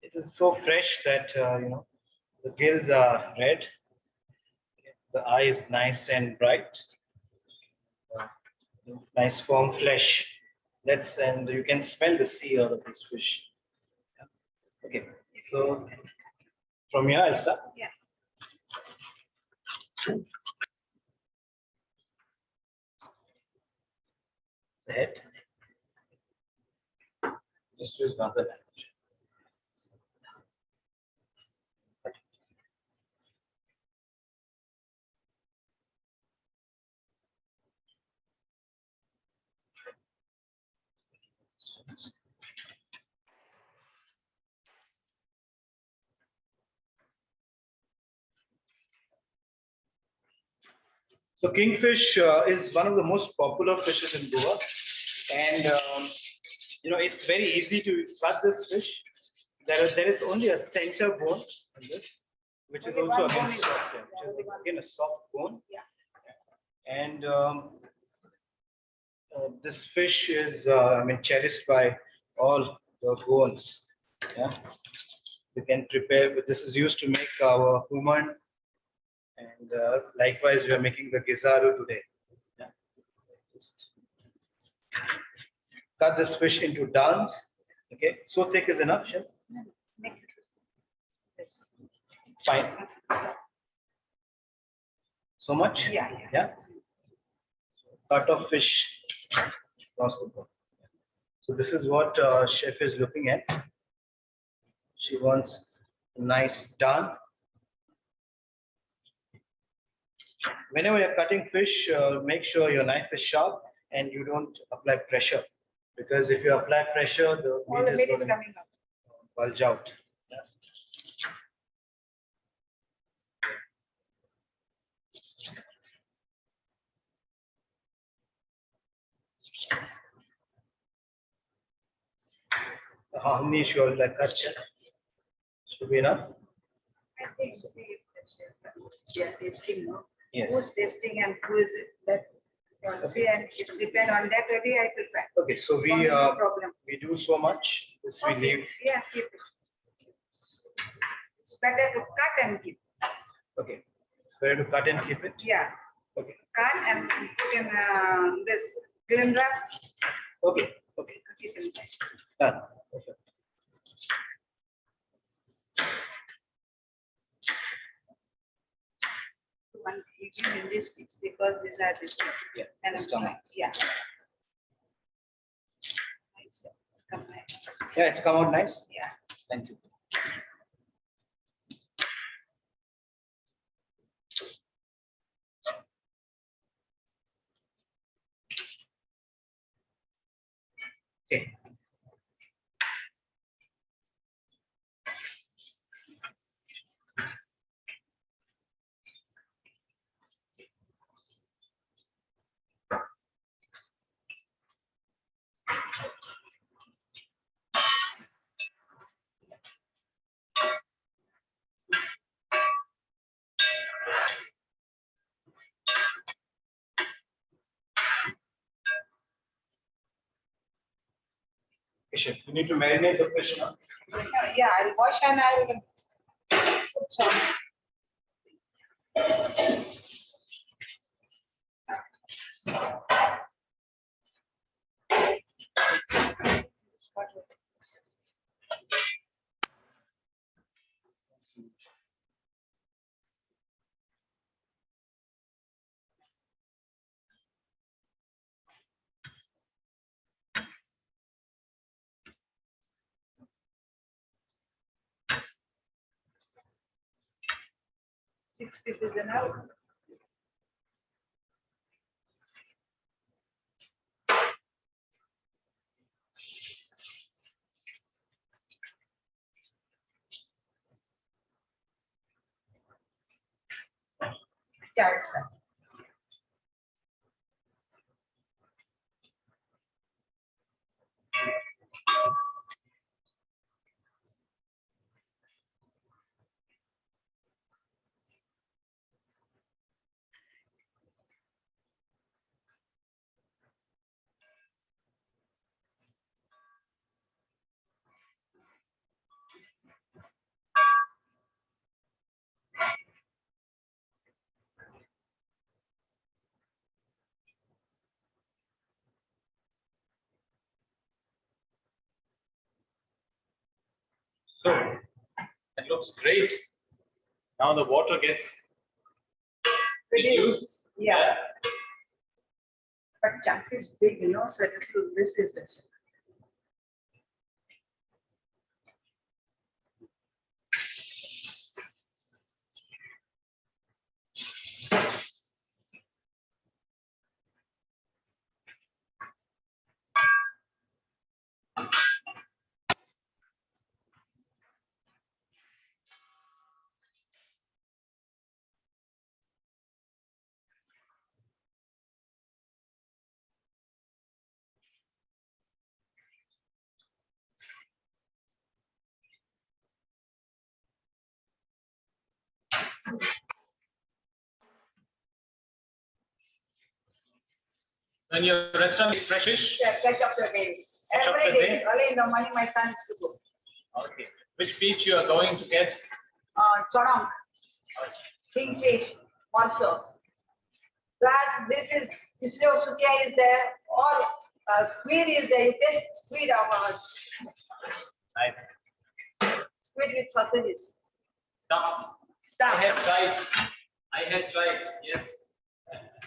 It is so fresh that the gills are red. The eye is nice and bright. Nice firm flesh. And you can smell the sea out of this fish. Okay, so from here I'll start. Yeah. The head. Just use another language. So kingfish is one of the most popular fishes in Goa, and it's very easy to cut this fish. There is only a center bone in this, which is Only also one again bone is soft, there. which is again a soft bone. Yeah. And this fish is cherished by all the Goans. Yeah, we can prepare. This is used to make our human. And likewise, we are making the Guisado today. Yeah. Just cut this fish into downs. Okay, so thick is enough, chef? Make it. Yes. Fine. So much? Yeah. Cut of fish across the board. So this is what chef is looking at. She wants a nice done. Whenever you're cutting fish, make sure your knife is sharp and you don't apply pressure. Because if you apply pressure, the All the meat meat is is going to coming up. bulge out. Yeah. How many should I cut? Should be enough? I think they are tasting, no? Yes. Who's tasting and who is it that? See, and it's depend on that really I prepare. Okay, so No problem. we do so much. This we leave. Yeah, keep it. It's better to cut and keep. Okay, it's better to cut and keep it. Yeah, Okay. cut and put in this green wraps. Okay. Keep inside. Done. Perfect. One even in this piece because these are this. Yeah. And It's done. yeah. Nice. It's come nice. Yeah, it's come out nice. Yeah. Thank you. Okay. Chef, you need to marinate the fish now. Yeah, I'll wash and I will put some. 6 pieces enough. Yeah, it's done. So it looks great. Now the water gets reduced. Yeah. But chunk is big, you know, so this is the chunk. When your restaurant is fresh fish, Yeah, catch up the day. Catch up Every the day, day? early in the morning, my son is to go. okay. Which beach you are going to get? Chorong, Kingfish, also. Plus, Kullyo Sukia is there, all squid is there. You taste squid of ours. Nice. Squid with sausages. Stuffed. Stuff. I have tried. Yes.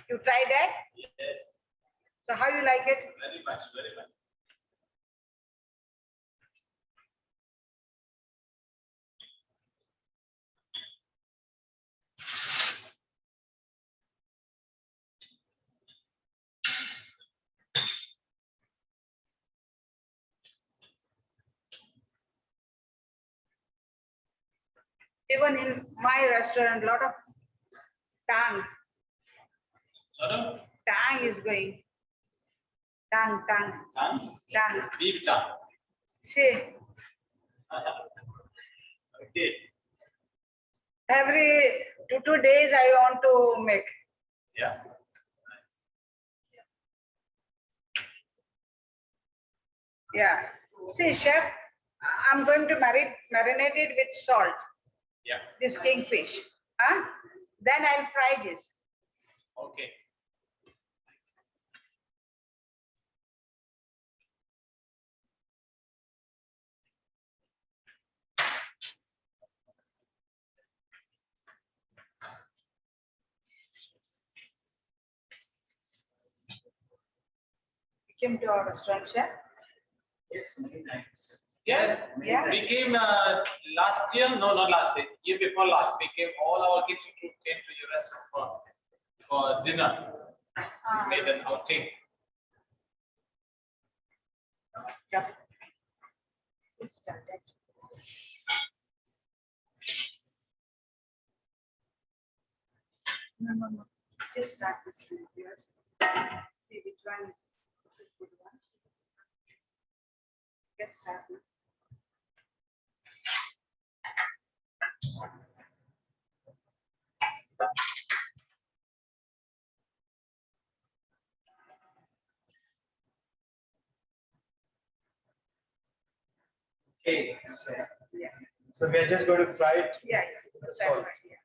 You tried that? Yes. So how you like it? Very much. Very much. Even in my restaurant, lot of tang is going. Tang. Tongue? Tang. Beef tongue. See, Okay. every 2 days I want to make. Yeah. Yeah. See, chef, I'm going to marinate it with salt. Yeah. This kingfish. Huh? Then I'll fry this. Okay. You came to our restaurant, chef? Yes, many times. Yes. Yeah. We came last year. No, not last year. Year before last. We came. All our kitchen crew came to your restaurant for dinner. We made an outing. Yeah. It's started. No. Just start this one. Yes. See which one is the good one. Get started. Okay. Yeah. So we are just going to fry it. Yeah. with the That's salt. right, yeah.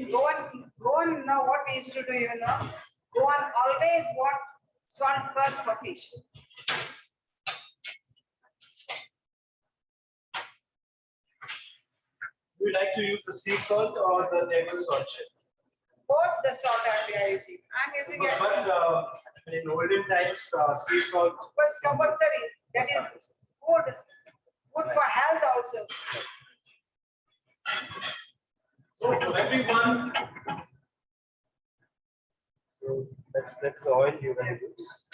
In Goan, now what we used to do, you know, Goan always want salt first for fish. Do you like to use the sea salt or the table salt? Both the salt we are using. I'm using it. But in olden times, sea salt Was compulsory. That is good for health also. So for everyone, So that's the oil you're going to use.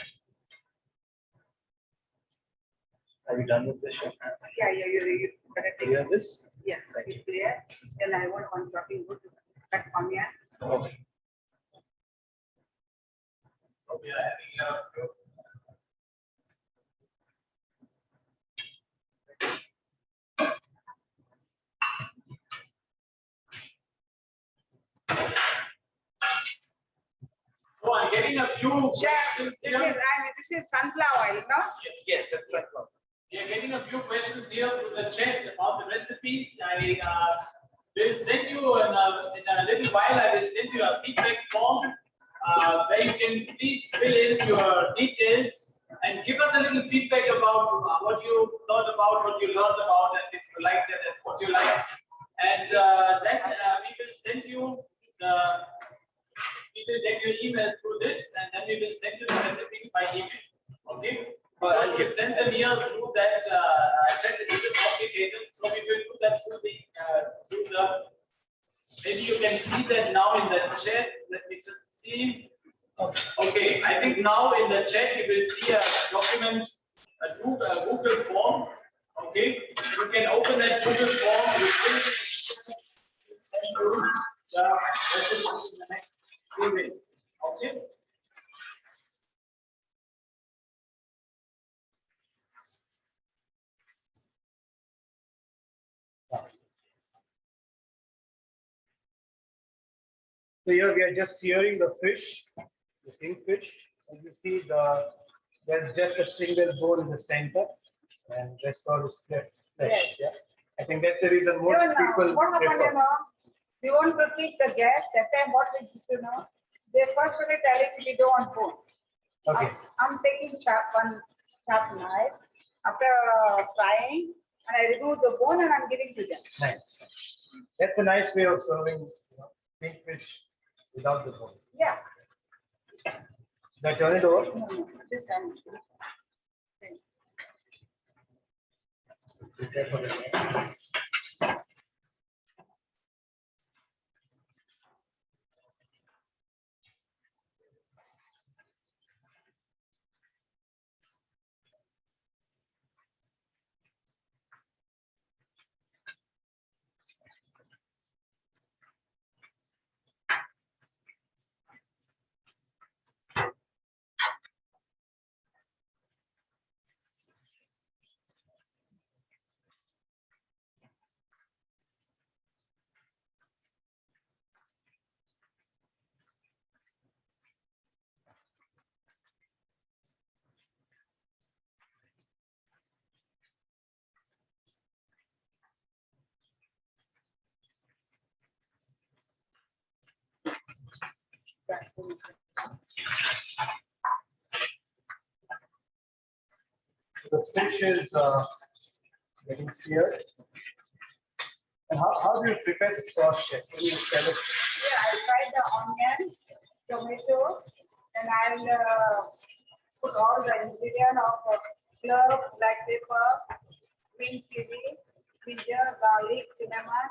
Are you done with the chef? Yeah, you're gonna take Clear this? Yeah, it's clear. Then I want one chopping wood to cut onion. Okay. so we are adding here. So I'm getting a few Chef, questions here. this is sunflower oil, no? Yes, that's right. We are getting a few questions here through the chat about the recipes. I will send you in a little while. I will send you a feedback form where you can please fill in your details and give us a little feedback about what you thought about, what you learned about, and if you liked it and what you liked. And then we will send you the. We will get your email through this, and then we will send you the recipes by email. Okay? If you send them here through that chat, it's a bit complicated, so we will do that through the. Maybe you can see that now in the chat. Let me just see. Okay, I think now in the chat you will see a document, a Google form. Okay, you can open that Google form. We will send you the recipes in the next few minutes. Okay. So here we are just searing the fish, the kingfish. As you see, there's just a single bone in the center, and rest all is flesh. Yes. Yeah. I think that's the reason most Even, people what happened, prefer. we want to keep the gas. That time, what we did, they first were telling me we don't want bone. Okay. I'm taking one sharp knife after frying, and I remove the bone and I'm giving to them. Nice. That's a nice way of serving, kingfish without the bone. Yeah. Now turn it over. No, this time. Prepare for the next. The fish is getting seared. And how do you prepare the sauce, chef? Can you tell us? Yeah, I fried the onion, tomato, and I'll put all the ingredients of clove, black pepper, green chili, ginger, garlic, cinnamon,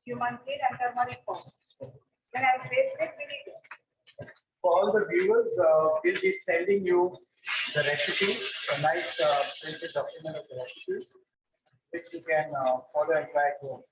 cumin seed, and turmeric powder. Then I'll paste it with it. For all the viewers, we'll be sending you the recipe, a nice printed document of the recipes, which you can follow and try at home.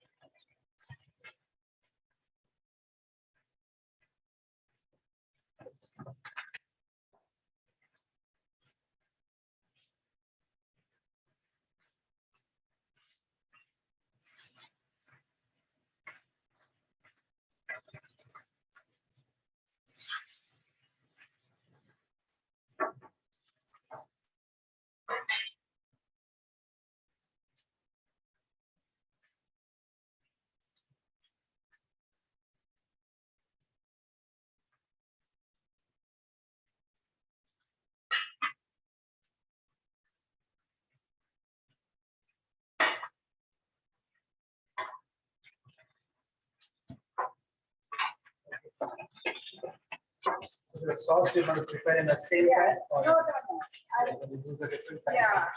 So the sauce you're going to prepare in the same Yeah. pan? Or No. you're going to use a different pan? Yeah.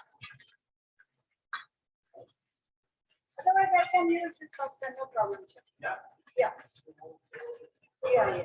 Otherwise, I can use this saucepan, no problem. Yeah. Yeah. Yeah, yeah.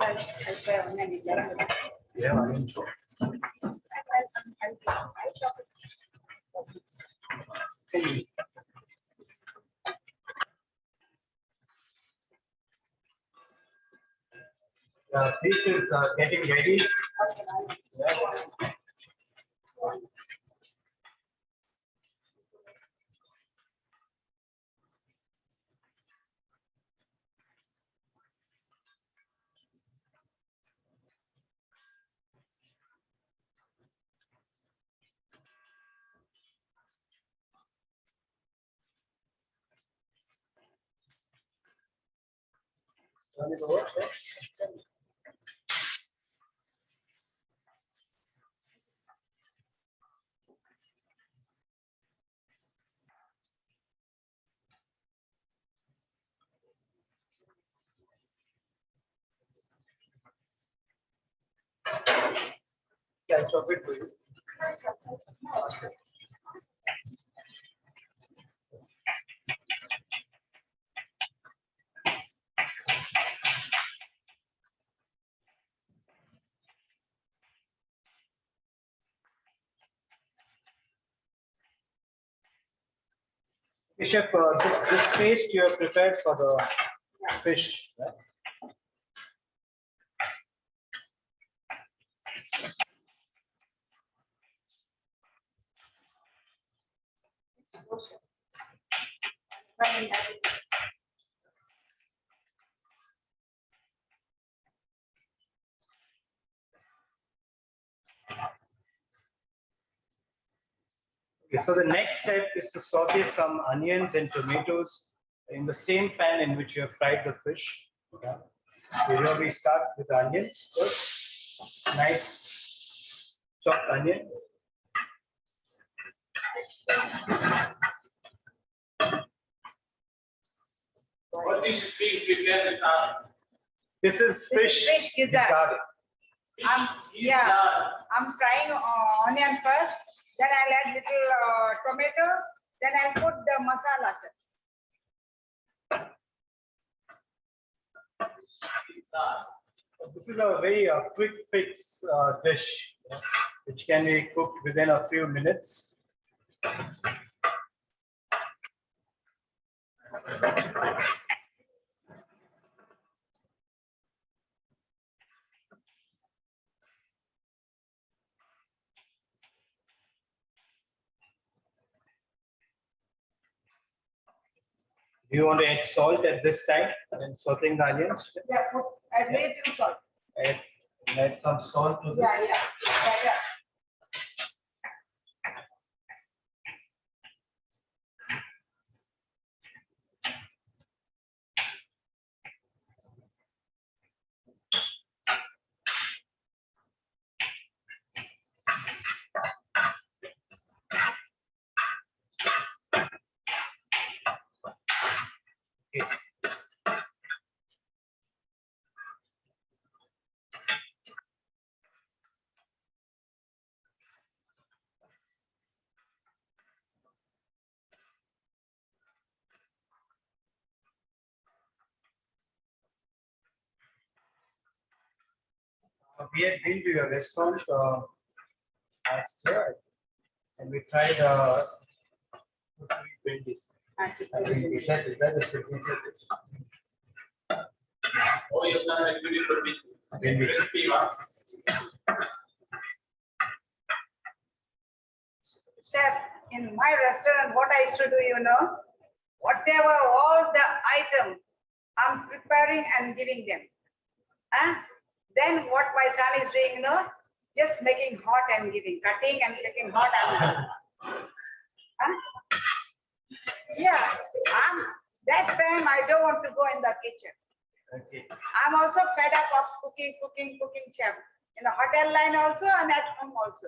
I'll try one and Yeah, I mean, sure. I'll chop it. This is getting ready. Turn it over. Yeah, chop it for you. Okay, Chef, this paste you have prepared for the fish. Right? Okay, so the next step is to saute some onions and tomatoes in the same pan in which you have fried the fish. Okay. So here we start with the onions first. Nice chopped onion. What is fish prepared with us? This is fish guisado. Yeah, I'm frying onion first. Then I'll add little tomato. Then I'll put the masala. This is a very quick fix dish, which can be cooked within a few minutes. Do you want to add salt at this time when sauteing the onions? Yeah, add little salt. Add some salt to this. Yeah. We had been to your restaurant last year, and we tried brinjal. Is that a signature dish? Oh, yes, sir. Beautiful. Crispy one. Chef, in my restaurant, what I used to do, whatever all the items I'm preparing and giving them. Then what my son is doing, just making hot and giving, cutting and making hot and yeah, that time I don't want to go in the kitchen. Okay. I'm also fed up of cooking, chef. In the hotel line also and at home also.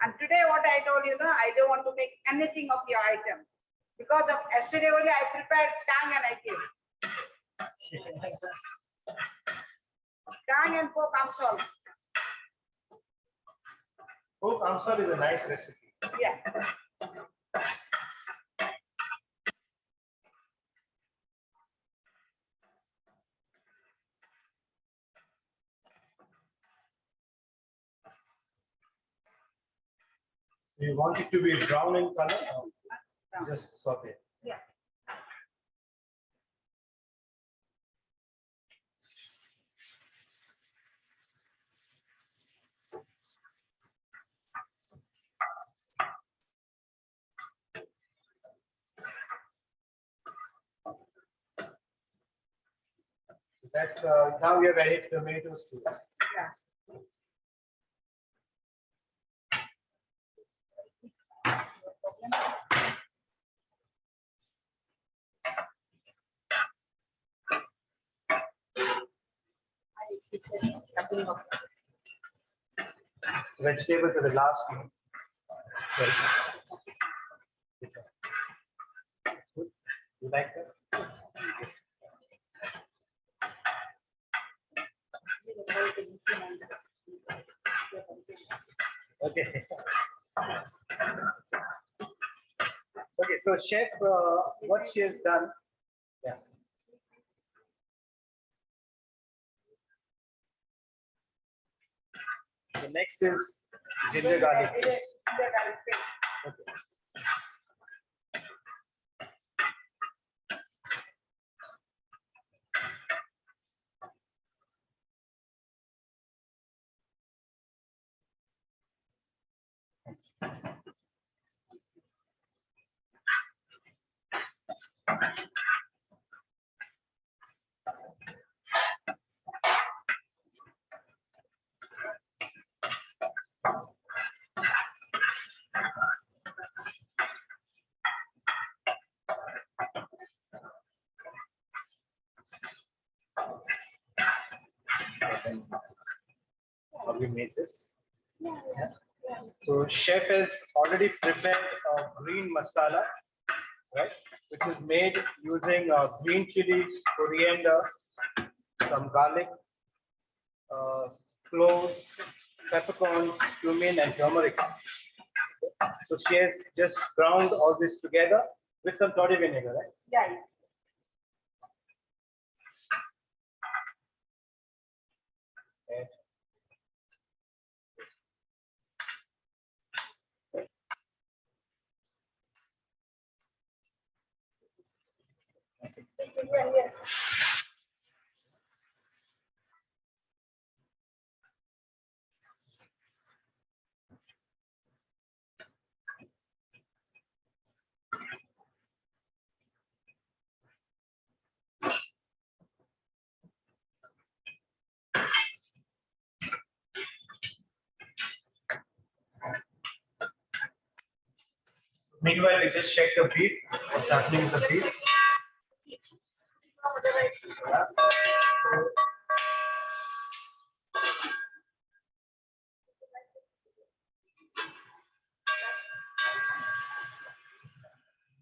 And today what I told you, I don't want to make anything of your item. Because of yesterday only I prepared tang and I gave. Tang and pork amsal. Pork amsal is a nice recipe. Yeah. So you want it to be brown in color? Or just saute? Yeah. So that now we have added tomatoes to it. Yeah. Vegetables are the last one. Sorry. Good. You like that? Okay. Okay, so chef, what she has done, yeah. The next is ginger garlic paste. Okay. Have we made this? Yeah. So chef has already prepared a green masala, right? Which is made using green chilies, coriander, some garlic, cloves, peppercorns, cumin, and turmeric. So she has just ground all this together with some toddy vinegar, right? Yeah. Okay. Yeah. Meanwhile, we just check the beef. What's happening with the beef? Yeah.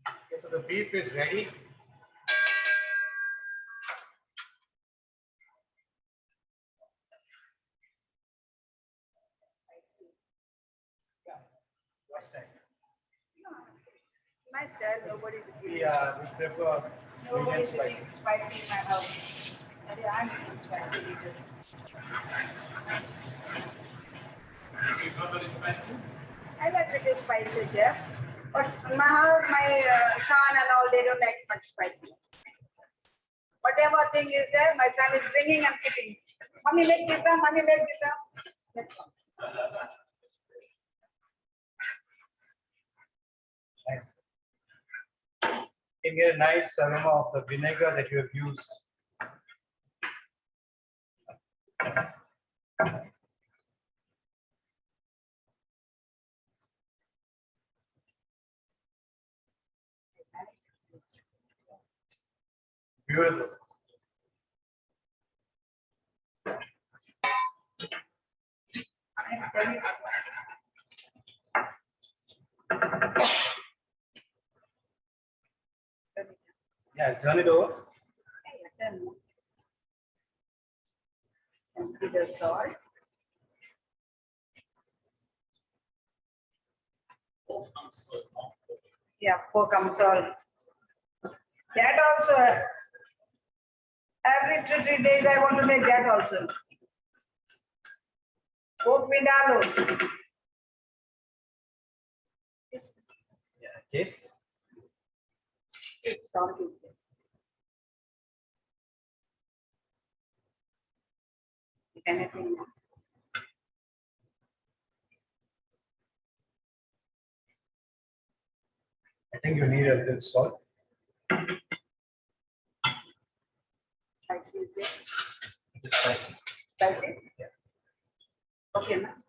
Okay, so the beef is ready. Last time. My style, nobody's eating. Yeah, we prefer medium Nobody's spicy. eating spicy in my house. I'm eating spicy little. You not very spicy? I like little spicy, chef. But my house, my son and all, they don't like much spicy. Whatever thing is there, my son is bringing and putting. Mommy, make this up. Mommy, make this up. That's all. Nice. You can get a nice aroma of the vinegar that you have used Beautiful. Yeah, turn it over. And see the salt. Yeah, 4 comes all. That also, every 3 days I want to make that also. Pork vindaloo. Yeah, taste. It's salty. Anything. I think you need a little salt. Spicy is it? It's spicy. Spicy? Yeah. Okay, ma'am.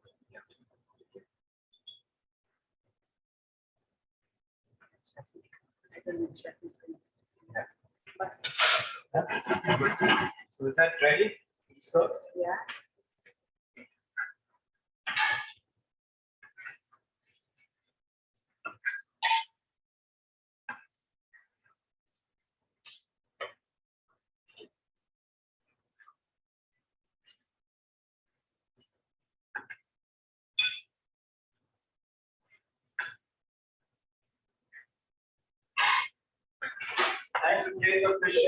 Spicy. I don't know, chef is going to- Yeah. But- Yeah. So is that ready? So Yeah. time to take the fish.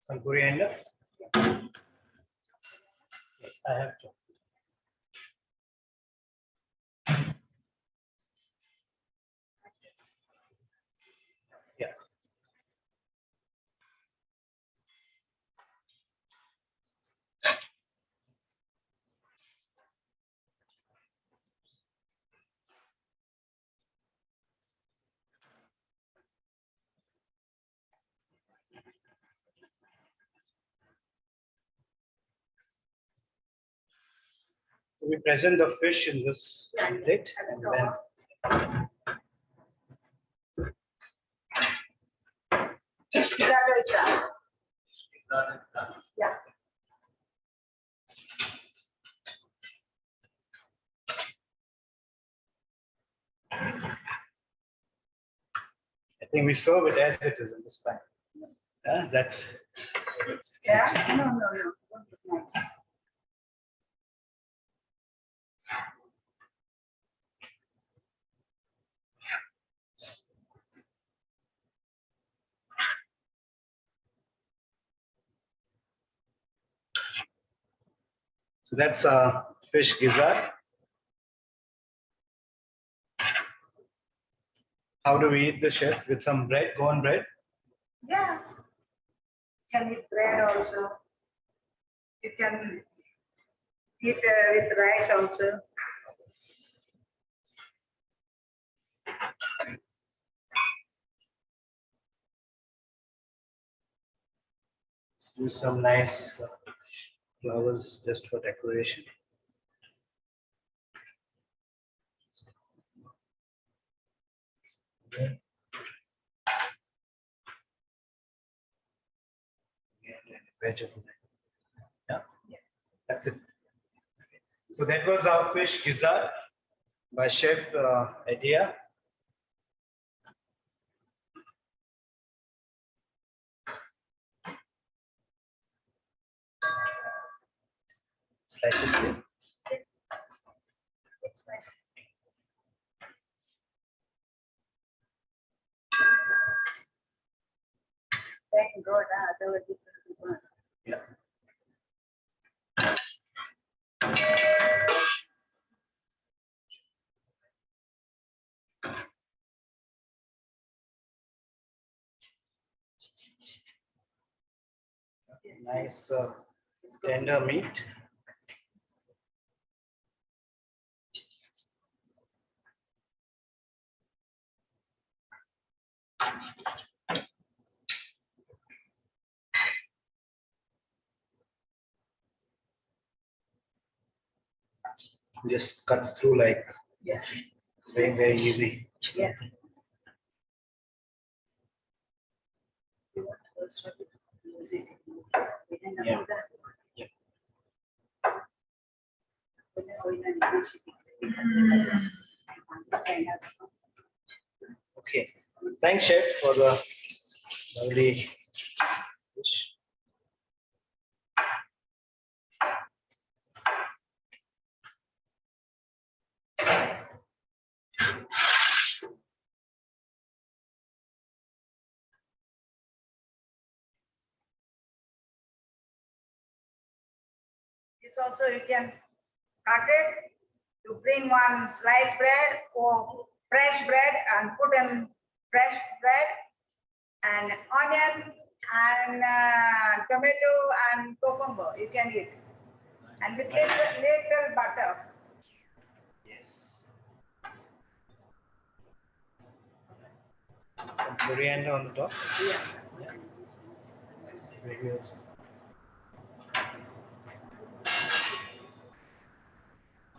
Some coriander. Yes, I have to. Yeah. So we present the fish in this plate and then Guisado is done. Yeah. I think we serve it as it is in this pan. Yeah, that's Yeah. No, no, no. Don't look nice. so that's fish gizzard. How do we eat the chef? With some bread, Goan bread? Yeah. You can eat bread also. You can eat with rice also. Let's do some nice flowers just for decoration. Vegetable. Yeah, that's it. So that was our fish gizzard by Chef Edia. Slightly clear. It's nice. Thank God, otherwise it will be burnt. Yeah. Nice tender meat. just cuts through like Yeah. very easy. Yeah. Yeah. Yeah. Okay. Thanks, chef, for the lovely dish. This also you can cut it to bring one sliced bread or fresh bread and put in fresh bread and onion and tomato and cucumber. You can eat. And with little butter. Yes. Some coriander on the top. Yeah. Very good.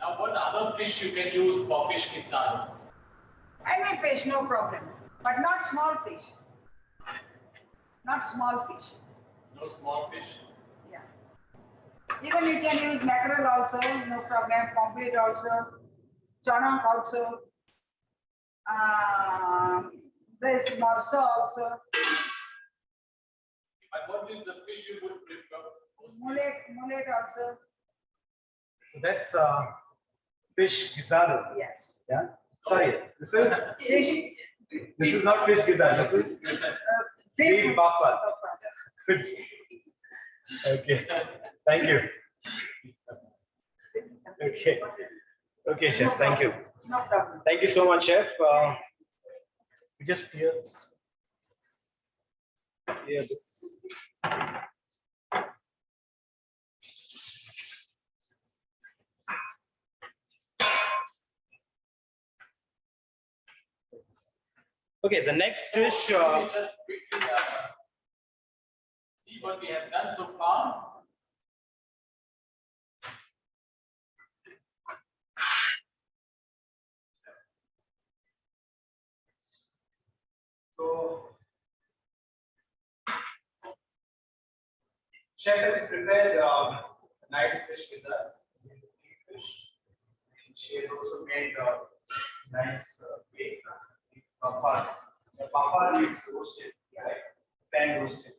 Now, what other fish you can use for fish guisado? Any fish, no problem. But not small fish. Not small fish. No small fish. Yeah. Even you can use mackerel also, no problem. Pomfret also. Chana also. This morso also. But what is the fish you would prefer? Mullet also. So that's fish guisado. Yes. Yeah. Sorry, Fish. this is not fish guisado. This is beef Baffad. Good. Okay. Thank you. Okay. Okay, chef. Thank you. No problem. Thank you so much, chef. We just clear this. Clear this. Okay, the next dish. Let me just quickly see what we have done so far. So, chef has prepared a nice fish gizzard, Kingfish. She has also made a nice bake, Baffad. The Baffad is roasted, right? Pan roasted.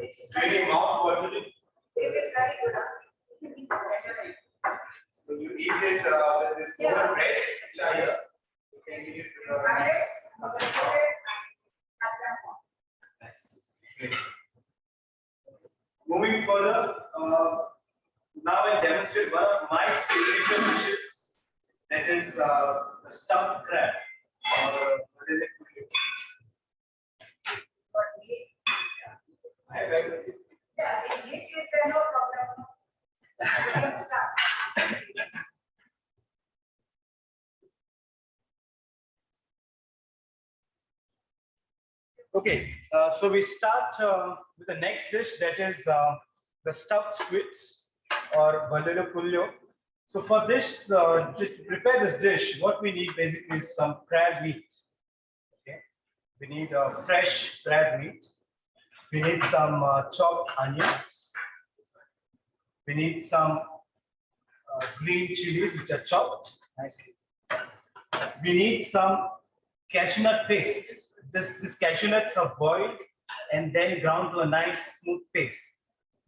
It's really mouth-watering. It is very good. So you eat it with this golden bread, which are here. You can eat it with a nice. Nice. Great. Moving further, now I demonstrate one of my signature dishes, that is the stuffed crab. What is it? I have everything. Yeah, it is no problem. You can start. Okay, so we start with the next dish, that is the stuffed squids or Bharillyo Kullyo. So for this, to prepare this dish, what we need basically is some crab meat. Okay, we need fresh crab meat. We need some chopped onions. We need some green chilies which are chopped nicely. We need some cashew nut paste. This cashew nuts are boiled and then ground to a nice smooth paste.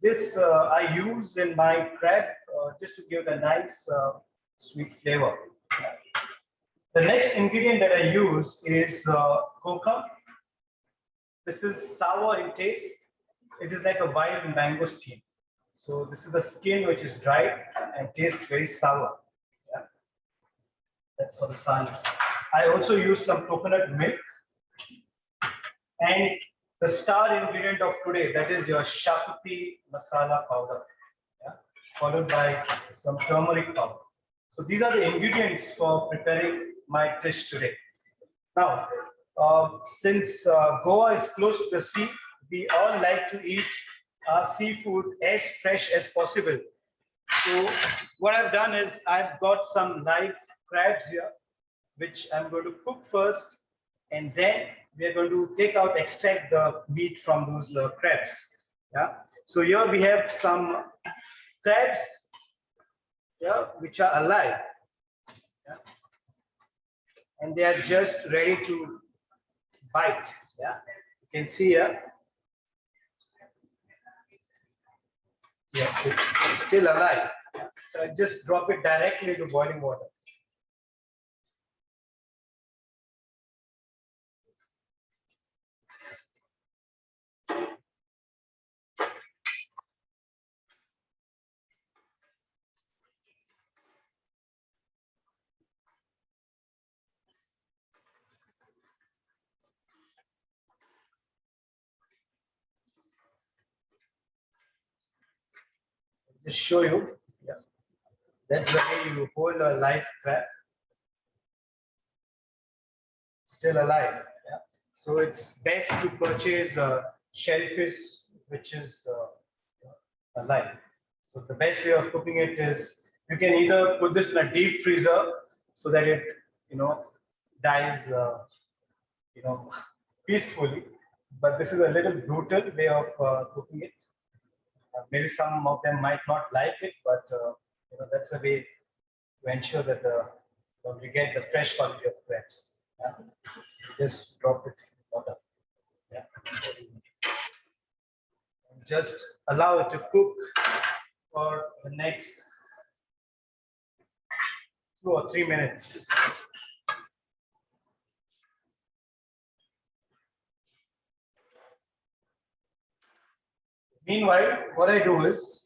This I use in my crab just to give a nice sweet flavor. The next ingredient that I use is kokum. This is sour in taste. It is like a wild mangosteen. So this is the skin which is dried and tastes very sour. Yeah. That's for the science. I also use some coconut milk. And the star ingredient of today, that is your Shakuti Masala powder, yeah, followed by some turmeric powder. So these are the ingredients for preparing my dish today. Now, since Goa is close to the sea, we all like to eat our seafood as fresh as possible. So what I've done is I've got some live crabs here, which I'm going to cook first, and then we are going to extract the meat from those crabs. Yeah. So here we have some crabs, yeah, which are alive, yeah, and they are just ready to bite. Yeah, you can see here. Yeah, it's still alive. So I just drop it directly into boiling water. Just show you. Yeah. That's the way you hold a live crab. Still alive. Yeah. So it's best to purchase shellfish which is alive. So the best way of cooking it is you can either put this in a deep freezer so that it dies peacefully. But this is a little brutal way of cooking it. Maybe some of them might not like it, but that's a way to ensure that we get the fresh quality of crabs. Yeah? Just drop it in water. Yeah? And just allow it to cook for the next 2 or 3 minutes. Meanwhile, what I do is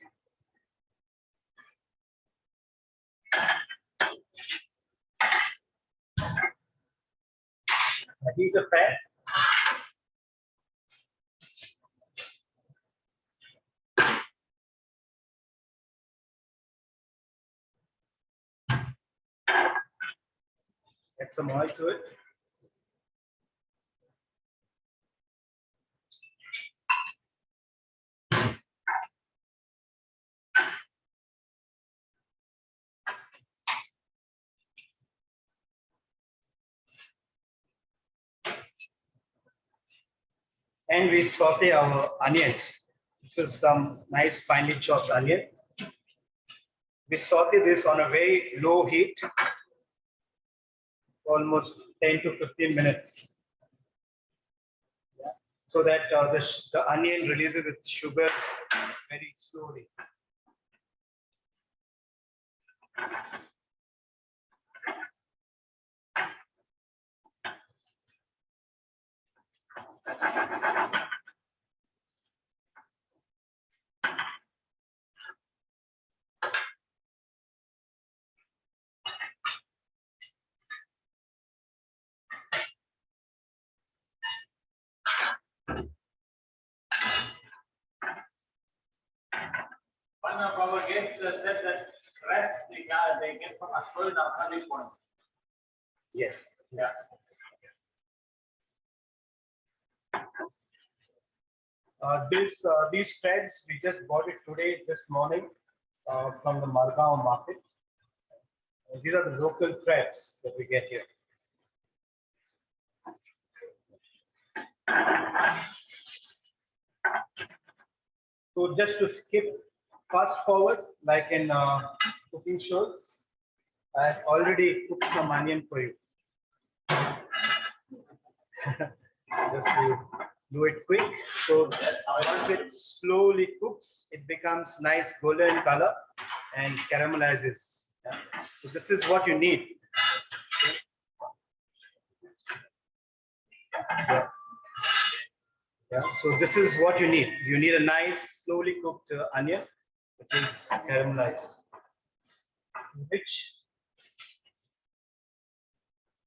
I heat a pan. Add some oil to it. And we saute our onions. This is some nice finely chopped onion. We saute this on a very low heat, almost 10 to 15 minutes. Yeah. So that the onion releases its sugar very slowly. One of our guests said that crabs they get from a soil after point. Yes. Yeah. These crabs, we just bought it today, this morning, from the Margao market. These are the local crabs that we get here. So just to skip fast forward, like in cooking shows, I've already cooked some onion for you. Just to do it quick. So once it slowly cooks, it becomes nice golden color and caramelizes. Yeah. So this is what you need. Yeah. Yeah. So this is what you need. You need a nice slowly cooked onion, which is caramelized. Which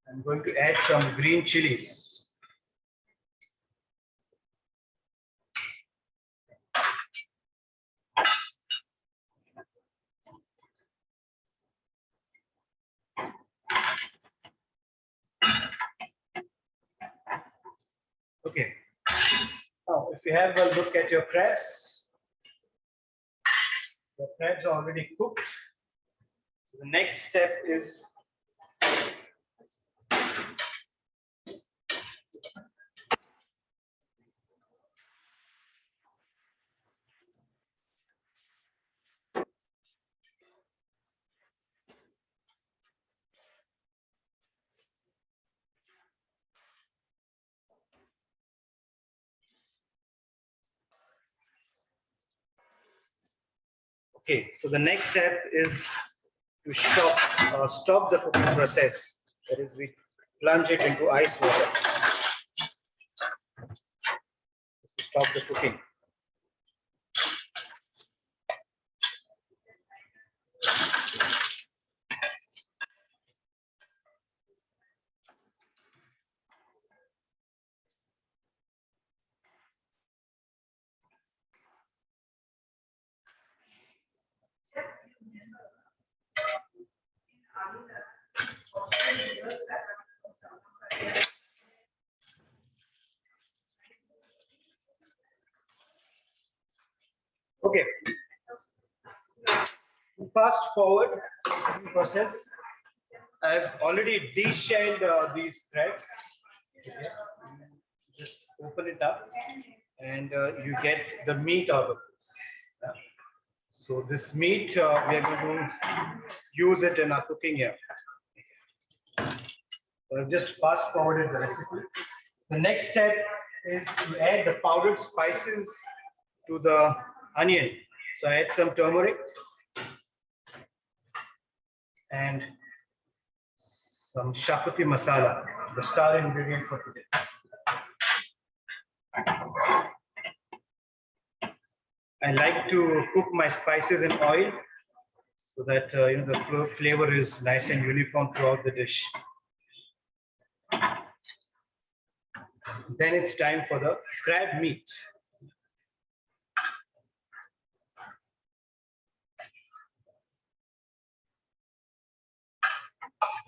I'm going to add some green chilies. Okay. Now, if you have a look at your crabs, The crabs are already cooked. So the next step is okay. So the next step is to stop the cooking process. That is, we plunge it into ice water to stop the cooking. Okay. Fast forward the process. I've already deshelled these crabs. Okay. Just open it up, and you get the meat out of this. Yeah. So this meat, we are going to use it in our cooking here. So I've just fast forwarded the recipe. The next step is to add the powdered spices to the onion. So I add some turmeric and some Shakuti Masala, the star ingredient for today. I like to cook my spices in oil so that the flavor is nice and uniform throughout the dish. Then it's time for the crab meat.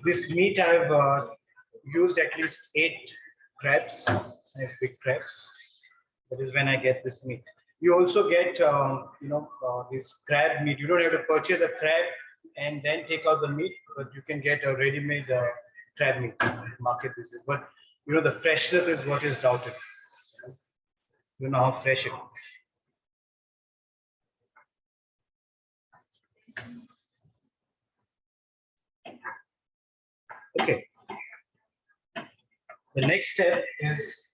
This meat I've used at least 8 crabs, nice big crabs. That is when I get this meat. You also get, this crab meat. You don't have to purchase a crab and then take out the meat, but you can get a ready-made crab meat. Market this is, but the freshness is what is doubted. You know how fresh it is. Okay. The next step is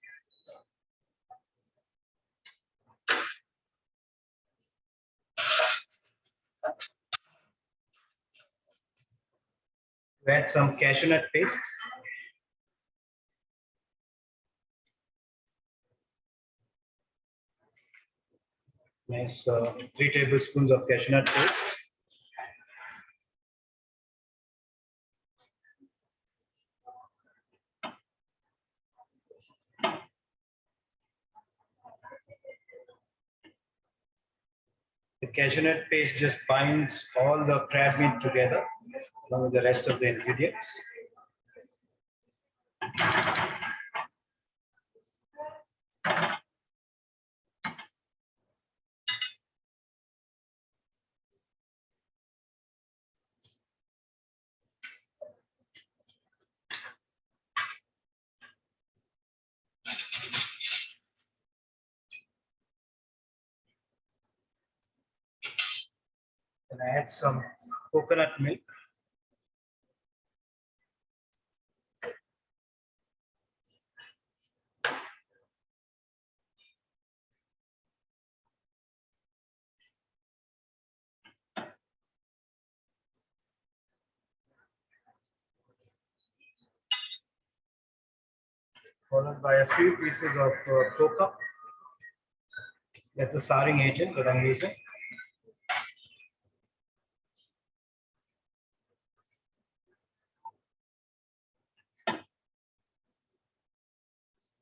to add some cashew nut paste. Nice 3 tablespoons of cashew nut paste. The cashew nut paste just binds all the crab meat together along with the rest of the ingredients. And I add some coconut milk. Followed by a few pieces of coca. That's the souring agent that I'm using.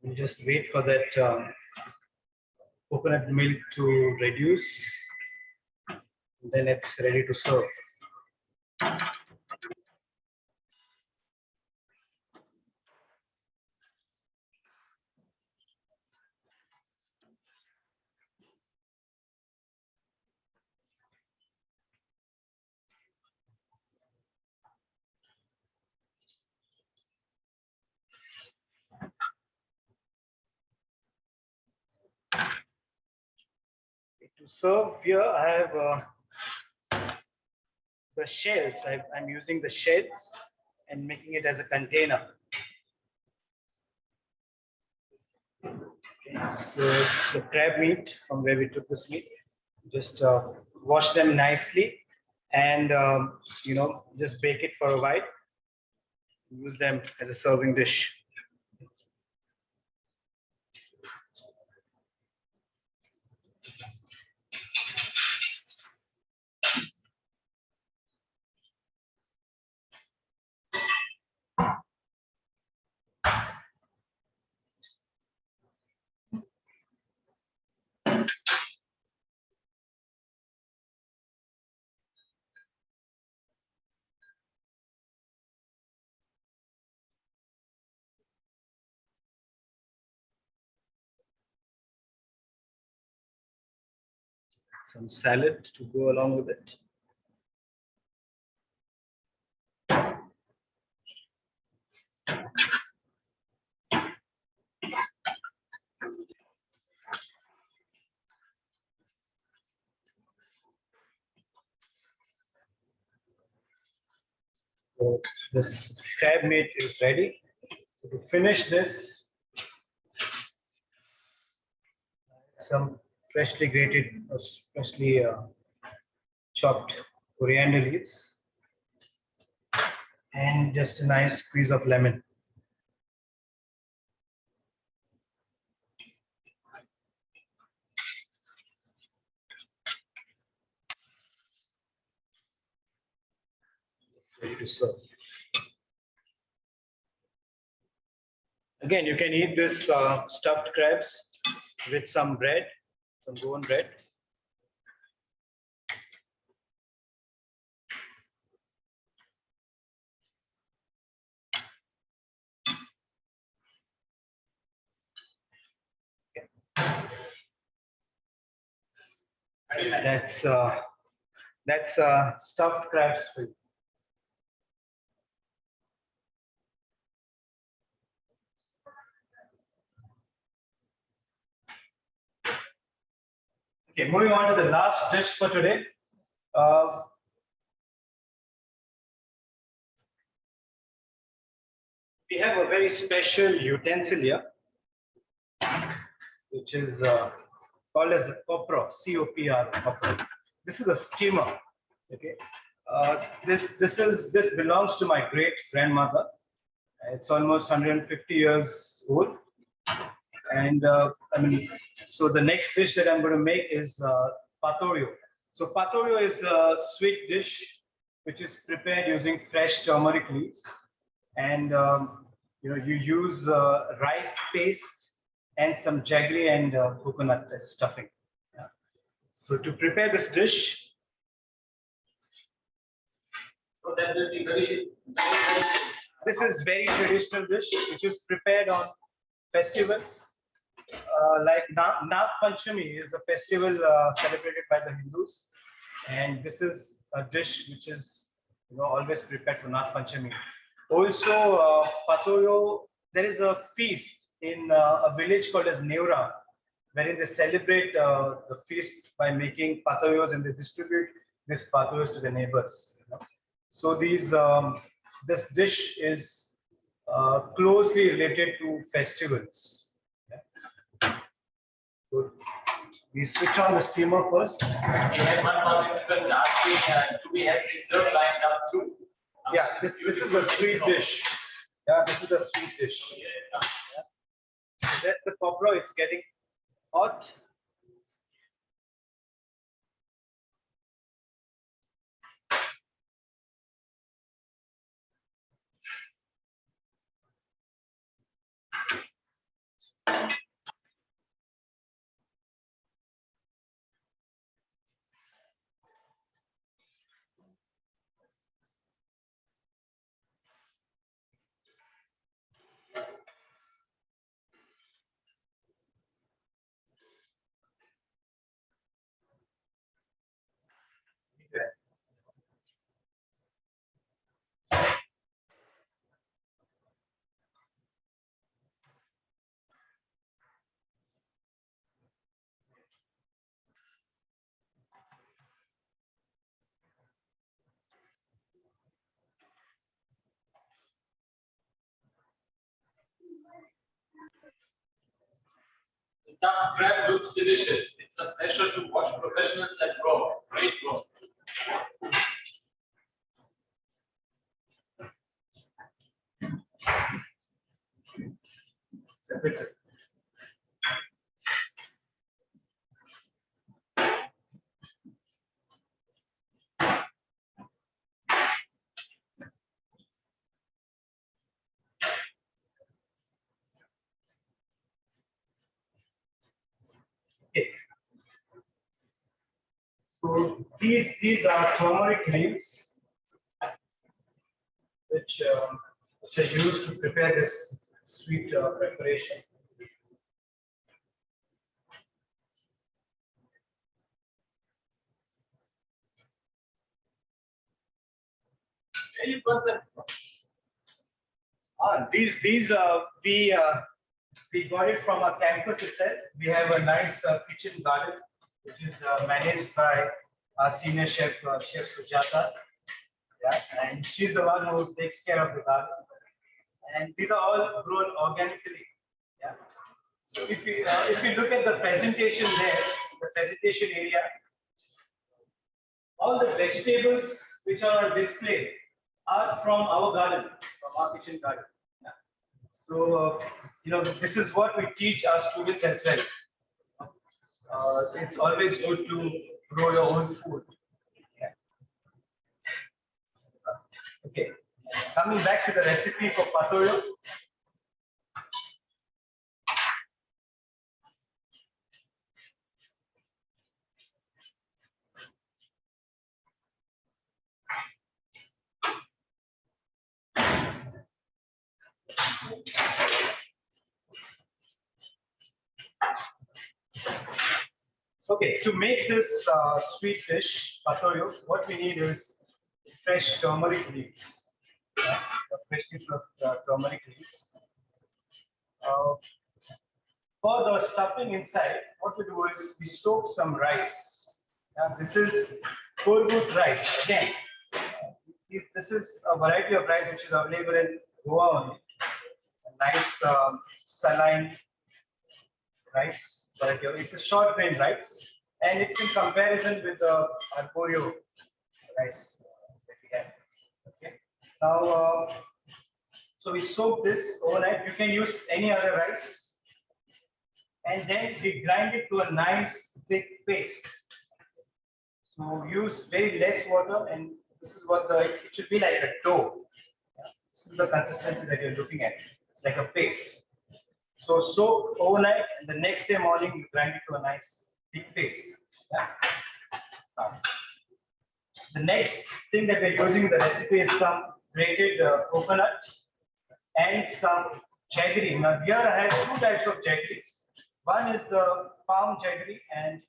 We just wait for that coconut milk to reduce. Then it's ready to serve. To serve here, I have the shells. I'm using the shells and making it as a container. Okay, so the crab meat from where we took this meat, just wash them nicely and just bake it for a while. Use them as a serving dish. Some salad to go along with it. So this crab meat is ready. So to finish this, some freshly grated or freshly chopped coriander leaves and just a nice squeeze of lemon. Ready to serve. Again, you can eat this stuffed crabs with some bread, some Goan bread. That's stuffed crabs for you. Okay, moving on to the last dish for today. We have a very special utensil here, which is called as the copro, C-O-P-R. This is a steamer. Okay, this belongs to my great grandmother. It's almost 150 years old, and so the next dish that I'm going to make is Patoleo. So Patoleo is a sweet dish which is prepared using fresh turmeric leaves, and you use rice paste and some jaggery and coconut stuffing. Yeah. So to prepare this dish, So that will be very this is very traditional dish which is prepared on festivals. Like Nag Panchami is a festival celebrated by the Hindus, and this is a dish which is always prepared for Nag Panchami. Also, Patoleo, there is a feast in a village called as Neura, wherein they celebrate the feast by making Patoleos, and they distribute these Patoleos to the neighbors. So this dish is closely related to festivals. So we switch on the steamer first. We have one participant asking, do we have dessert lined up too? Yeah, this is a sweet dish. Yeah, this is a sweet dish. Yeah. So that's the copra. It's getting hot. stuffed crab looks delicious. It's a pleasure to watch professionals at Goa. Great work. Okay. So these are turmeric leaves, which are used to prepare this sweet preparation. Where you got them from? We got it from our campus itself. We have a nice kitchen garden, which is managed by our senior chef, Chef Sujata. Yeah, and she's the one who takes care of the garden. And these are all grown organically. Yeah. So if you look at the presentation there, the presentation area, all the vegetables which are on display are from our garden, from our kitchen garden. Yeah. So this is what we teach our students as well. It's always good to grow your own food. Yeah. Okay. Coming back to the recipe for Patoleo. Okay, to make this sweet dish, Patoleo, what we need is fresh turmeric leaves. The freshness of turmeric leaves. For the stuffing inside, what we do is we soak some rice. This is whole wheat rice. Again, this is a variety of rice which is available in Goa only. A nice saline rice. It's a short grain rice, and it's in comparison with the arborio rice that we have. Okay. Now, so we soak this overnight. You can use any other rice, and then we grind it to a nice thick paste. So use very less water, and this is what it should be like a dough. Yeah. This is the consistency that you're looking at. It's like a paste. So soak overnight, and the next day morning you grind it to a nice thick paste. Yeah. The next thing that we're using in the recipe is some grated coconut and some jaggery. Now here I have two types of jaggeries. One is the palm jaggery, and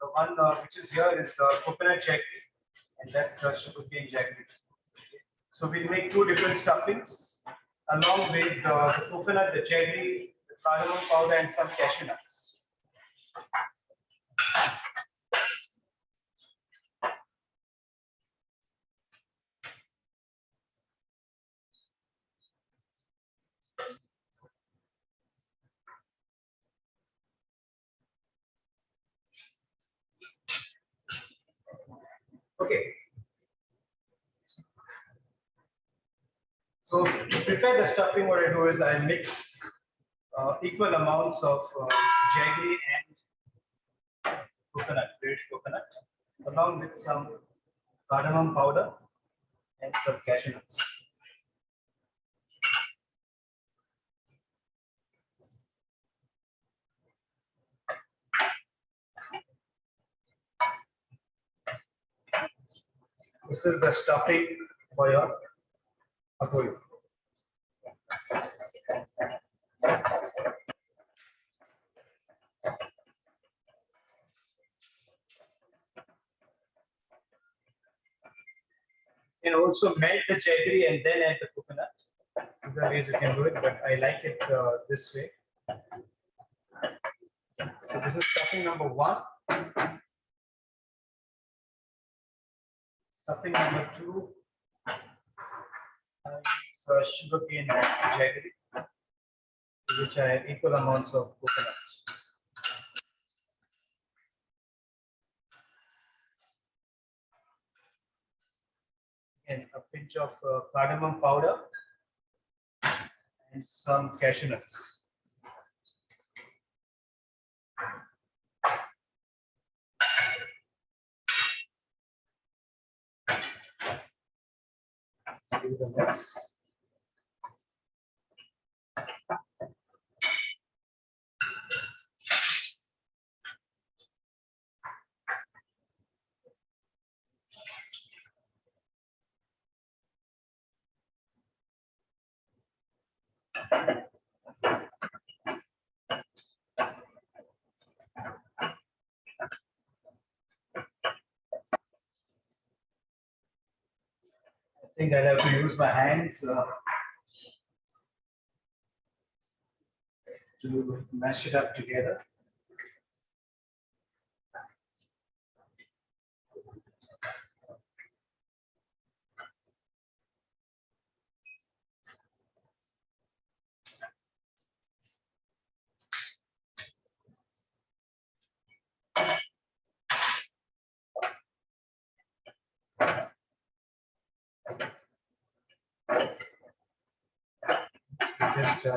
the one which is here is the coconut jaggery, and that's the Shakuti jaggery. So we'll make two different stuffings along with the coconut, the jaggery, the cardamom powder, and some cashew nuts. Okay. So to prepare the stuffing, what I do is I mix equal amounts of jaggery and coconut, grated coconut, along with some cardamom powder and some cashew nuts. This is the stuffing for your Patoleo. You can also melt the jaggery and then add the coconut. Other ways you can do it, but I like it this way. So this is stuffing number one. Stuffing number two. Sugar cane jaggery. which I add equal amounts of coconut. And a pinch of cardamom powder and some cashew nuts. Give it a mix. I think I'll have to use my hands to mash it up together. Just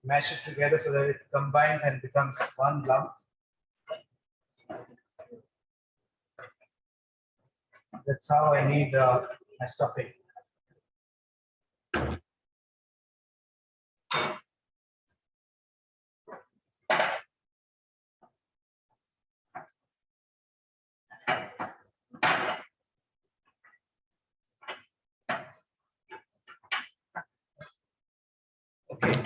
mash it together so that it combines and becomes one lump. That's how I need my stuffing. Okay.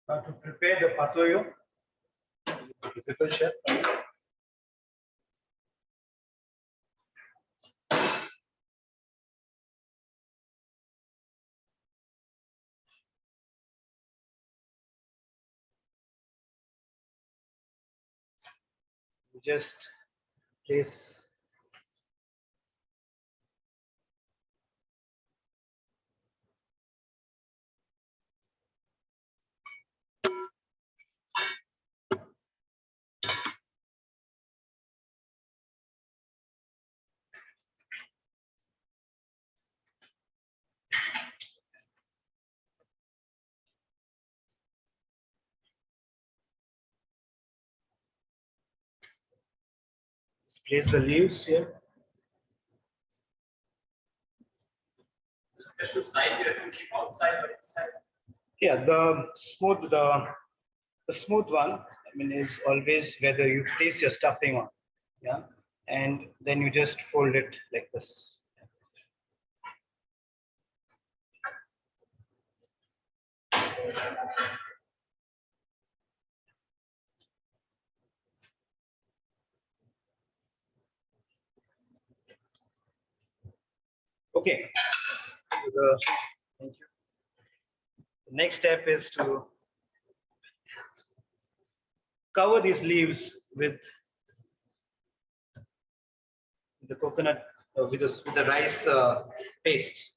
Now to prepare the patoleo, visible chef. Just place the leaves here. The special side you have to keep outside or inside. Yeah, the smooth one, I mean, is always whether you place your stuffing on, yeah, and then you just fold it like this. Okay. Thank you. The next step is to cover these leaves with the coconut, with the rice paste.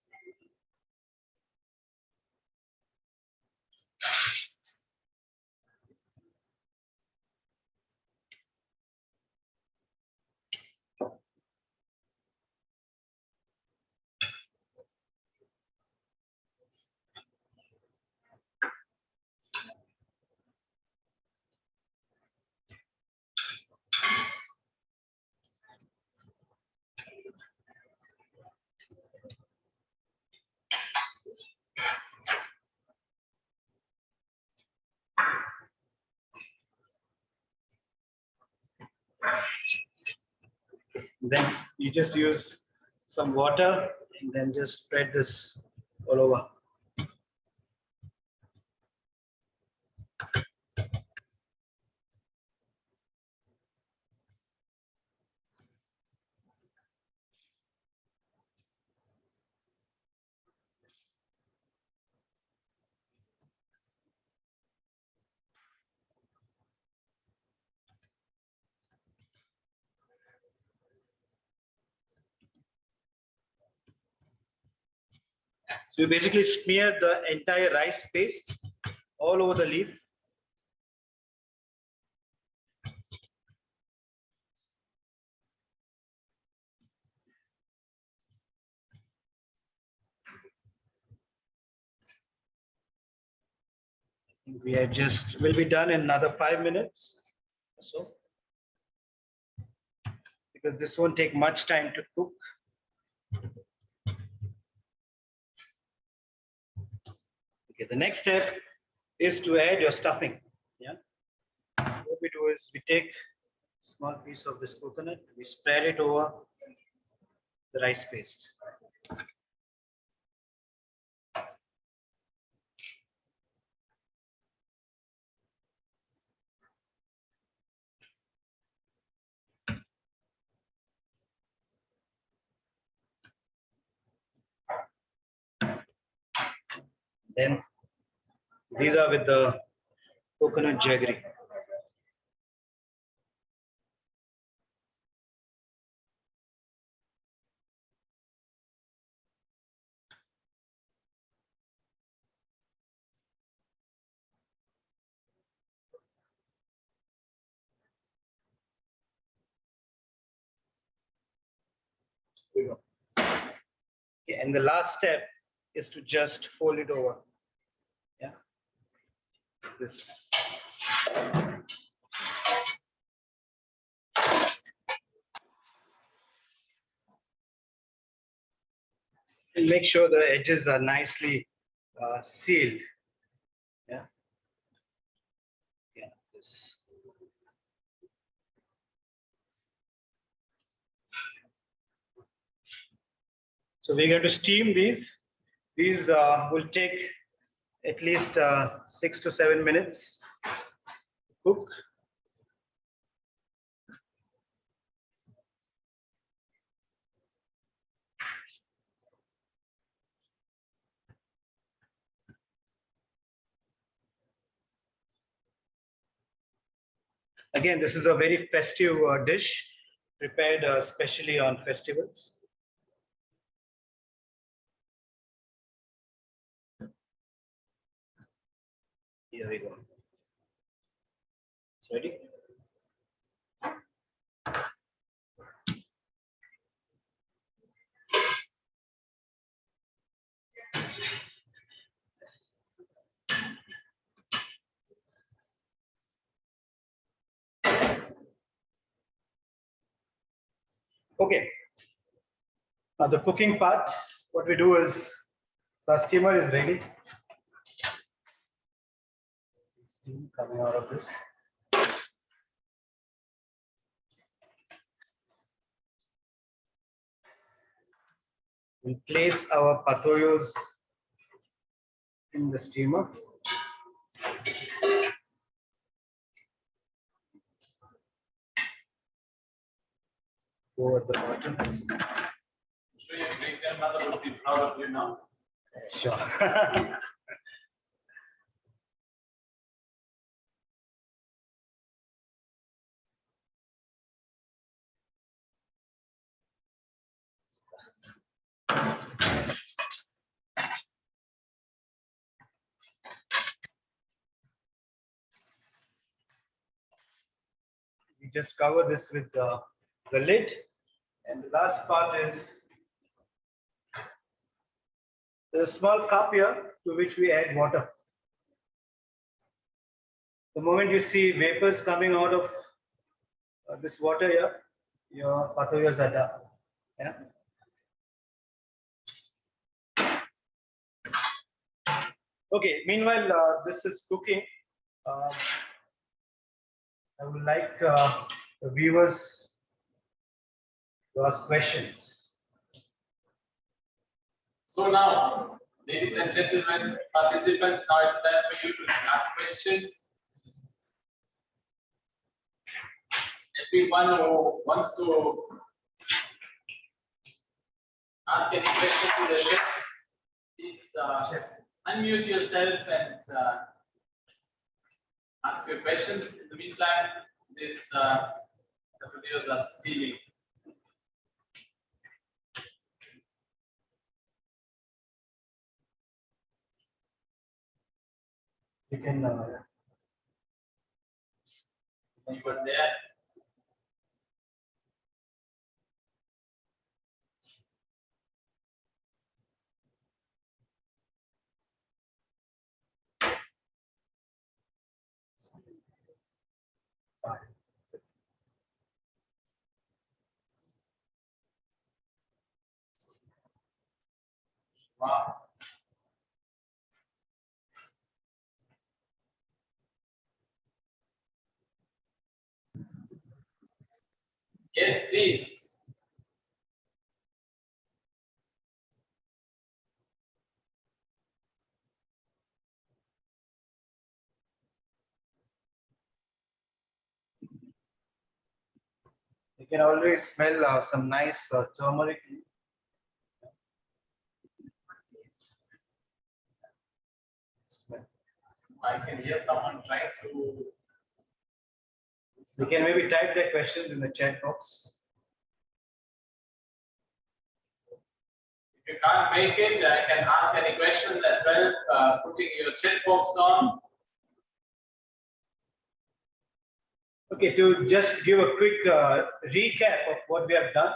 Then you just use some water and then just spread this all over. you basically smear the entire rice paste all over the leaf. We are just, will be done in another 5 minutes or so, because this won't take much time to cook. Okay, the next step is to add your stuffing. Yeah. What we do is we take a small piece of this coconut, we spread it over the rice paste. Then these are with the coconut jaggery. Here we go. Okay, and the last step is to just fold it over. Yeah. This. And make sure the edges are nicely sealed. Yeah. Yeah. This. So we're going to steam these. These will take at least 6 to 7 minutes to cook. Again, this is a very festive dish prepared especially on festivals. Here we go. It's ready. Okay. Now the cooking part, what we do is, so our steamer is ready. Steam coming out of this. We place our patoyos in the steamer. Over the bottom. So you make them, mother would be proud of you now. Sure. We just cover this with the lid, and the last part is there's a small cup here to which we add water. The moment you see vapors coming out of this water here, your patoyos are done. Yeah. Okay. Meanwhile, this is cooking. I would like the viewers to ask questions. So now, ladies and gentlemen, participants, now it's time for you to ask questions. Everyone who wants to ask any question to the chefs, please unmute yourself and ask your questions. In the meantime, the videos are stealing. You can. You were there. Wow. Yes, please. You can always smell some nice turmeric. Smell. I can hear someone trying to. You can maybe type their questions in the chat box. If you can't make it, I can ask any question as well, putting your chat box on. Okay, to just give a quick recap of what we have done.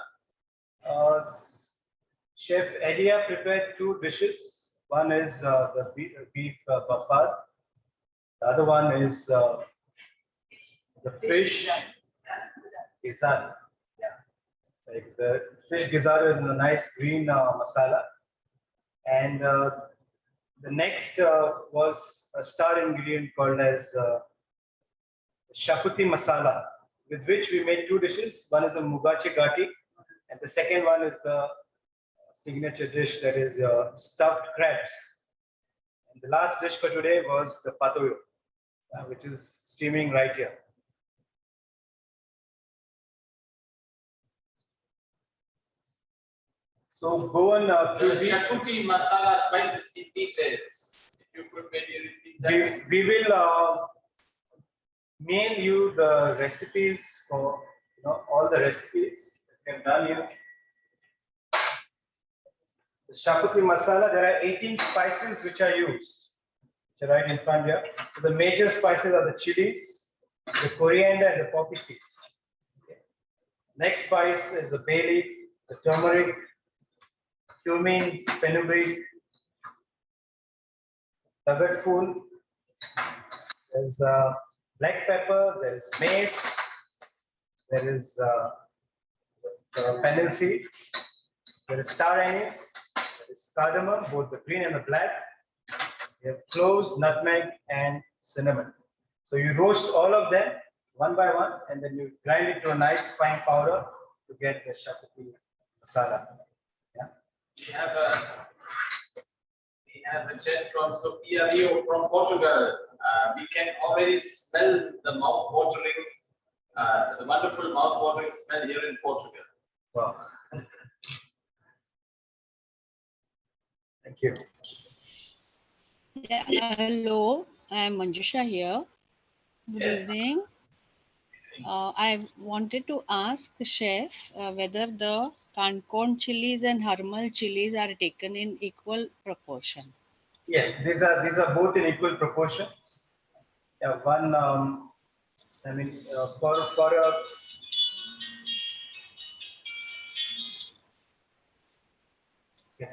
Chef Edia prepared two dishes. One is the beef Baffad. The other one is the fish Guisado. Yeah, like the fish Guisado is in a nice green masala. And the next was a star ingredient called as Shakuti Masala, with which we made two dishes. One is a Moongachi Gathi, and the second one is the signature dish, that is stuffed crabs. And the last dish for today was the Patoleo, which is steaming right here. So Goan Cuisine. Shakuti Masala spices in details. If you could maybe repeat that. We will mail you the recipes for all the recipes that we have done here. The Shakuti Masala, there are 18 spices which are used, which are right in front here. So the major spices are the chilies, the coriander, and the poppy seeds. Okay. Next spice is the bay leaf, the turmeric, cumin, fenugreek, tagatful. There's black pepper, there is mace, there is fennel seeds, there is star anise, there is cardamom, both the green and the black. You have cloves, nutmeg, and cinnamon. So you roast all of them one by one, and then you grind it to a nice fine powder to get the Shakuti Masala. Yeah. We have a chat from Sofia Rio from Portugal. We can already smell the mouth-watering, the wonderful mouth-watering smell here in Portugal. Wow. Thank you. Yeah, hello, I'm Manjusha here. Good Yes. evening. I wanted to ask the chef whether the Cancun chilies and Harmal chilies are taken in equal proportion. Yes, these are both in equal proportions. Yeah, one. I mean, for a. Yeah.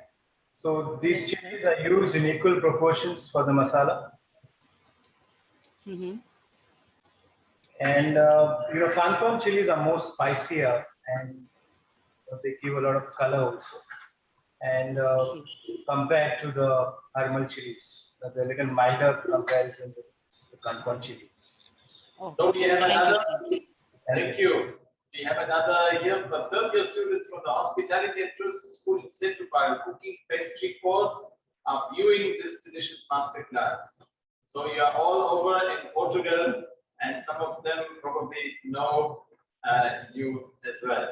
So these chilies are used in equal proportions for the masala. Mm-hmm. And Cancun chilies are more spicier, and they give a lot of color also. And compared to the Harmal chilies, they're a little milder comparison with the Cancun chilies. Oh, So we have thank another. you. Thank you. We have another here for third-year students from the Hospitality and Tourism School in Setubal, cooking pastry course, are viewing this delicious masterclass. So you are all over in Portugal, and some of them probably know you as well.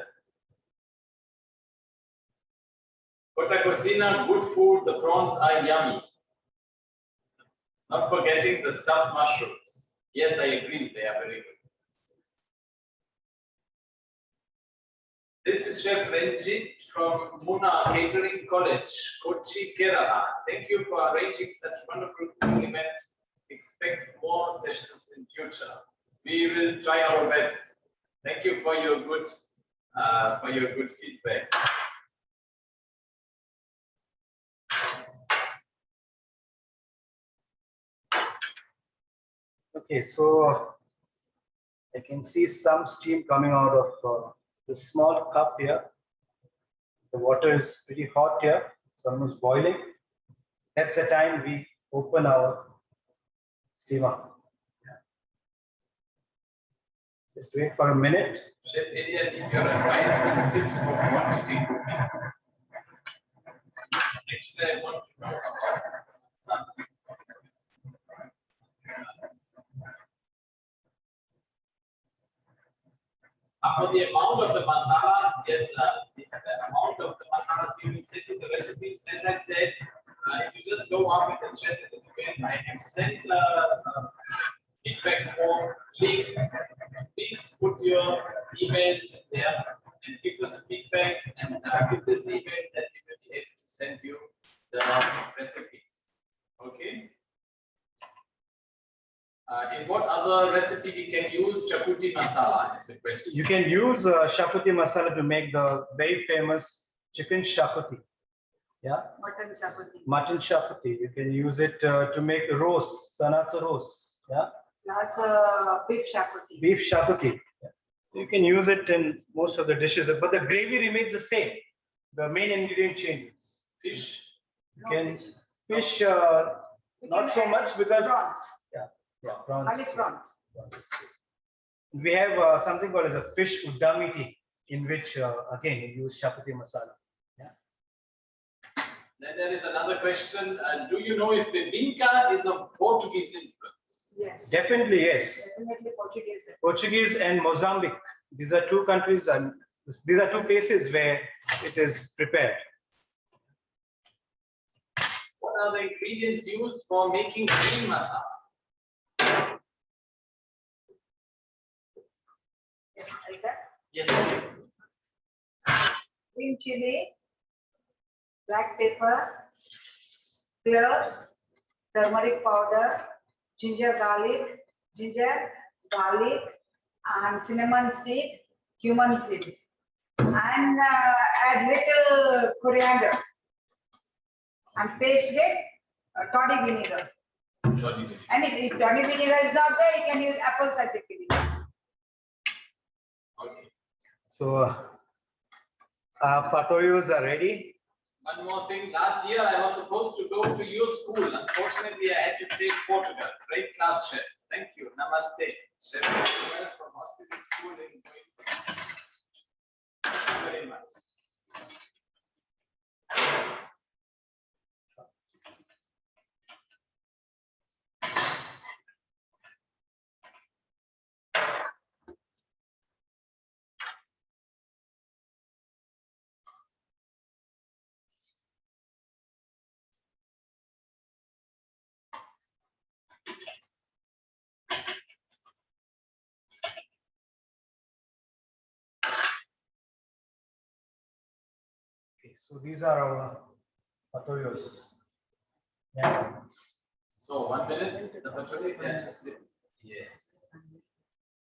Cotta Cuisine, good food, the prawns are yummy. Not forgetting the stuffed mushrooms. Yes, I agree, they are very good. This is Chef Renjit from Muna Catering College, Kochi, Kerala. Thank you for arranging such wonderful food event expect more sessions in future. We will try our best. Thank you for your good feedback. Okay, so I can see some steam coming out of the small cup here. The water is pretty hot here. It's almost boiling. That's the time we open our steamer. Just wait for a minute. Chef Edia, if your advice and tips for quantity cooking. Actually, I want to know about some. For the amount of the masalas, yes, the amount of the masalas we will send in the recipes. As I said, if you just go up with the chat in the debate, I have sent feedback form link. Please put your emails there and give us feedback. And with this email, that we will be able to send you the recipes. Okay. In what other recipe we can use Shakuti Masala? Is a question. You can use Shakuti Masala to make the very famous chicken Shakuti. Yeah. Mutton Shakuti. Mutton Shakuti. You can use it to make roast, sanatsa roast. Yeah. Plus beef Shakuti. Beef Shakuti. Yeah. You can use it in most of the dishes, but the gravy remains the same. The main ingredient changes. Fish. You No can fish. fish not so much because Prawns. yeah, prawns. Only prawns. We have something called as a fish udamiti, in which again you use Shakuti masala. Yeah. Then there is another question. Do you know if Bebinca is of Portuguese influence? Yes. Definitely yes. Definitely Portuguese. Portuguese and Mozambique. These are two countries and these are two places where it is prepared. What are the ingredients used for making green masala? Yes, like that. Yes. Green chili, black pepper, cloves, turmeric powder, ginger, garlic, and cinnamon stick, cumin seed, and add little coriander and paste with toddy vinegar. And if toddy vinegar is not there, you can use apple cider vinegar. Okay. So patoleos are ready. One more thing. Last year I was supposed to go to your school. Unfortunately, I had to stay in Portugal. Great class, chef. Thank you. Namaste. Chef from Hospital School in Goa. Thank you very much. Okay, so these are our patoleos. Yeah. So 1 minute. The patoleo. Yes.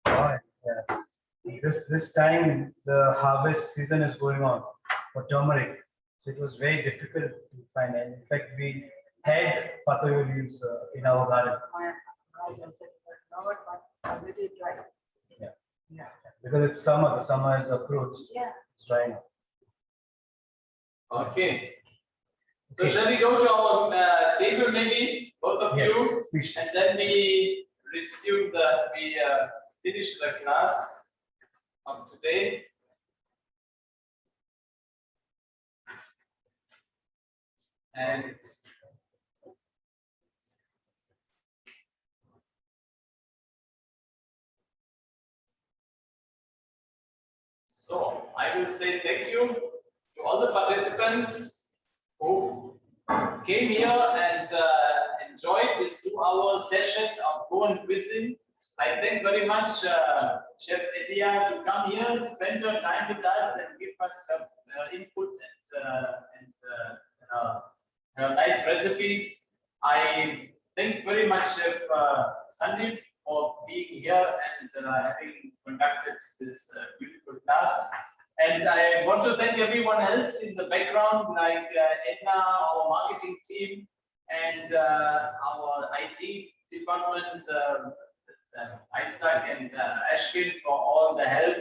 Alright, yeah. This time the harvest season is going on for turmeric, so it was very difficult to find. And in fact, we had patoleo leaves in our garden. Yeah, because it's summer. The summer is approached. Yeah. It's drying up. Okay. So Okay. shall we go to our table, maybe both of Yes, you, please. and then we resume we finish the class of today. And so I will say thank you to all the participants who came here and enjoyed this 2-hour session of Goan Cuisine. I thank very much Chef Edia to come here, spend your time with us and give us some input and nice recipes. I thank very much, Chef Sandeep, for being here and having conducted this beautiful class. And I want to thank everyone else in the background, like Edna, our marketing team, and our IT department, Isaac and Ashwin, for all the help.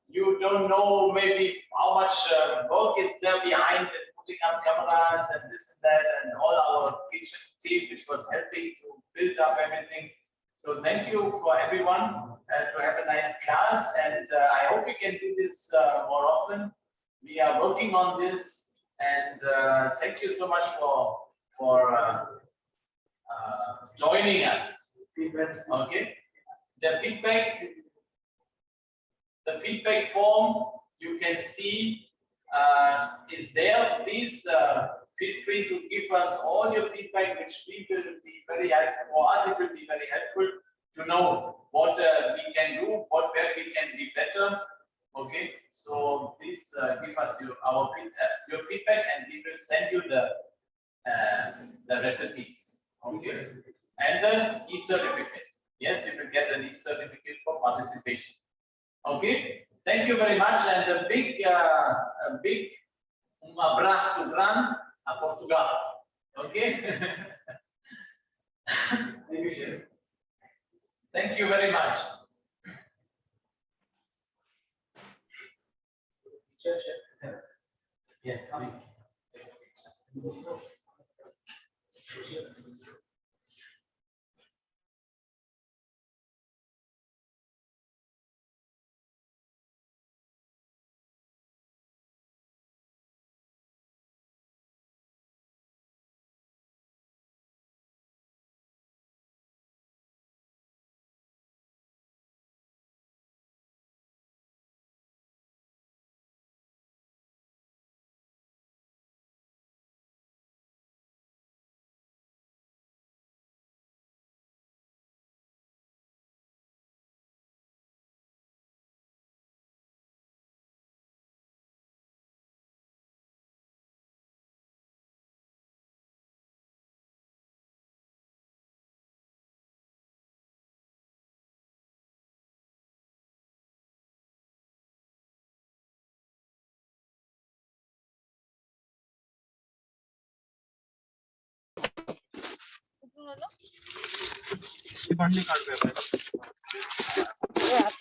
You don't know maybe how much work is there behind it, putting up cameras and this and that, and all our kitchen team which was helping to build up everything. So thank you for everyone to have a nice class, and I hope we can do this more often. We are working on this, and thank you so much for joining us. Okay, the feedback form you can see is there. Please feel free to give us all your feedback, which we will be very helpful. For us, it will be very helpful to know what we can do, where we can be better. Okay, so please give us your feedback, and we will send you the recipes. Okay, and the e-certificate. Yes, you will get an e-certificate for participation. Okay, thank you very much, and a big abraço grande a Portugal. Okay. Thank you very much. Yes, please. आता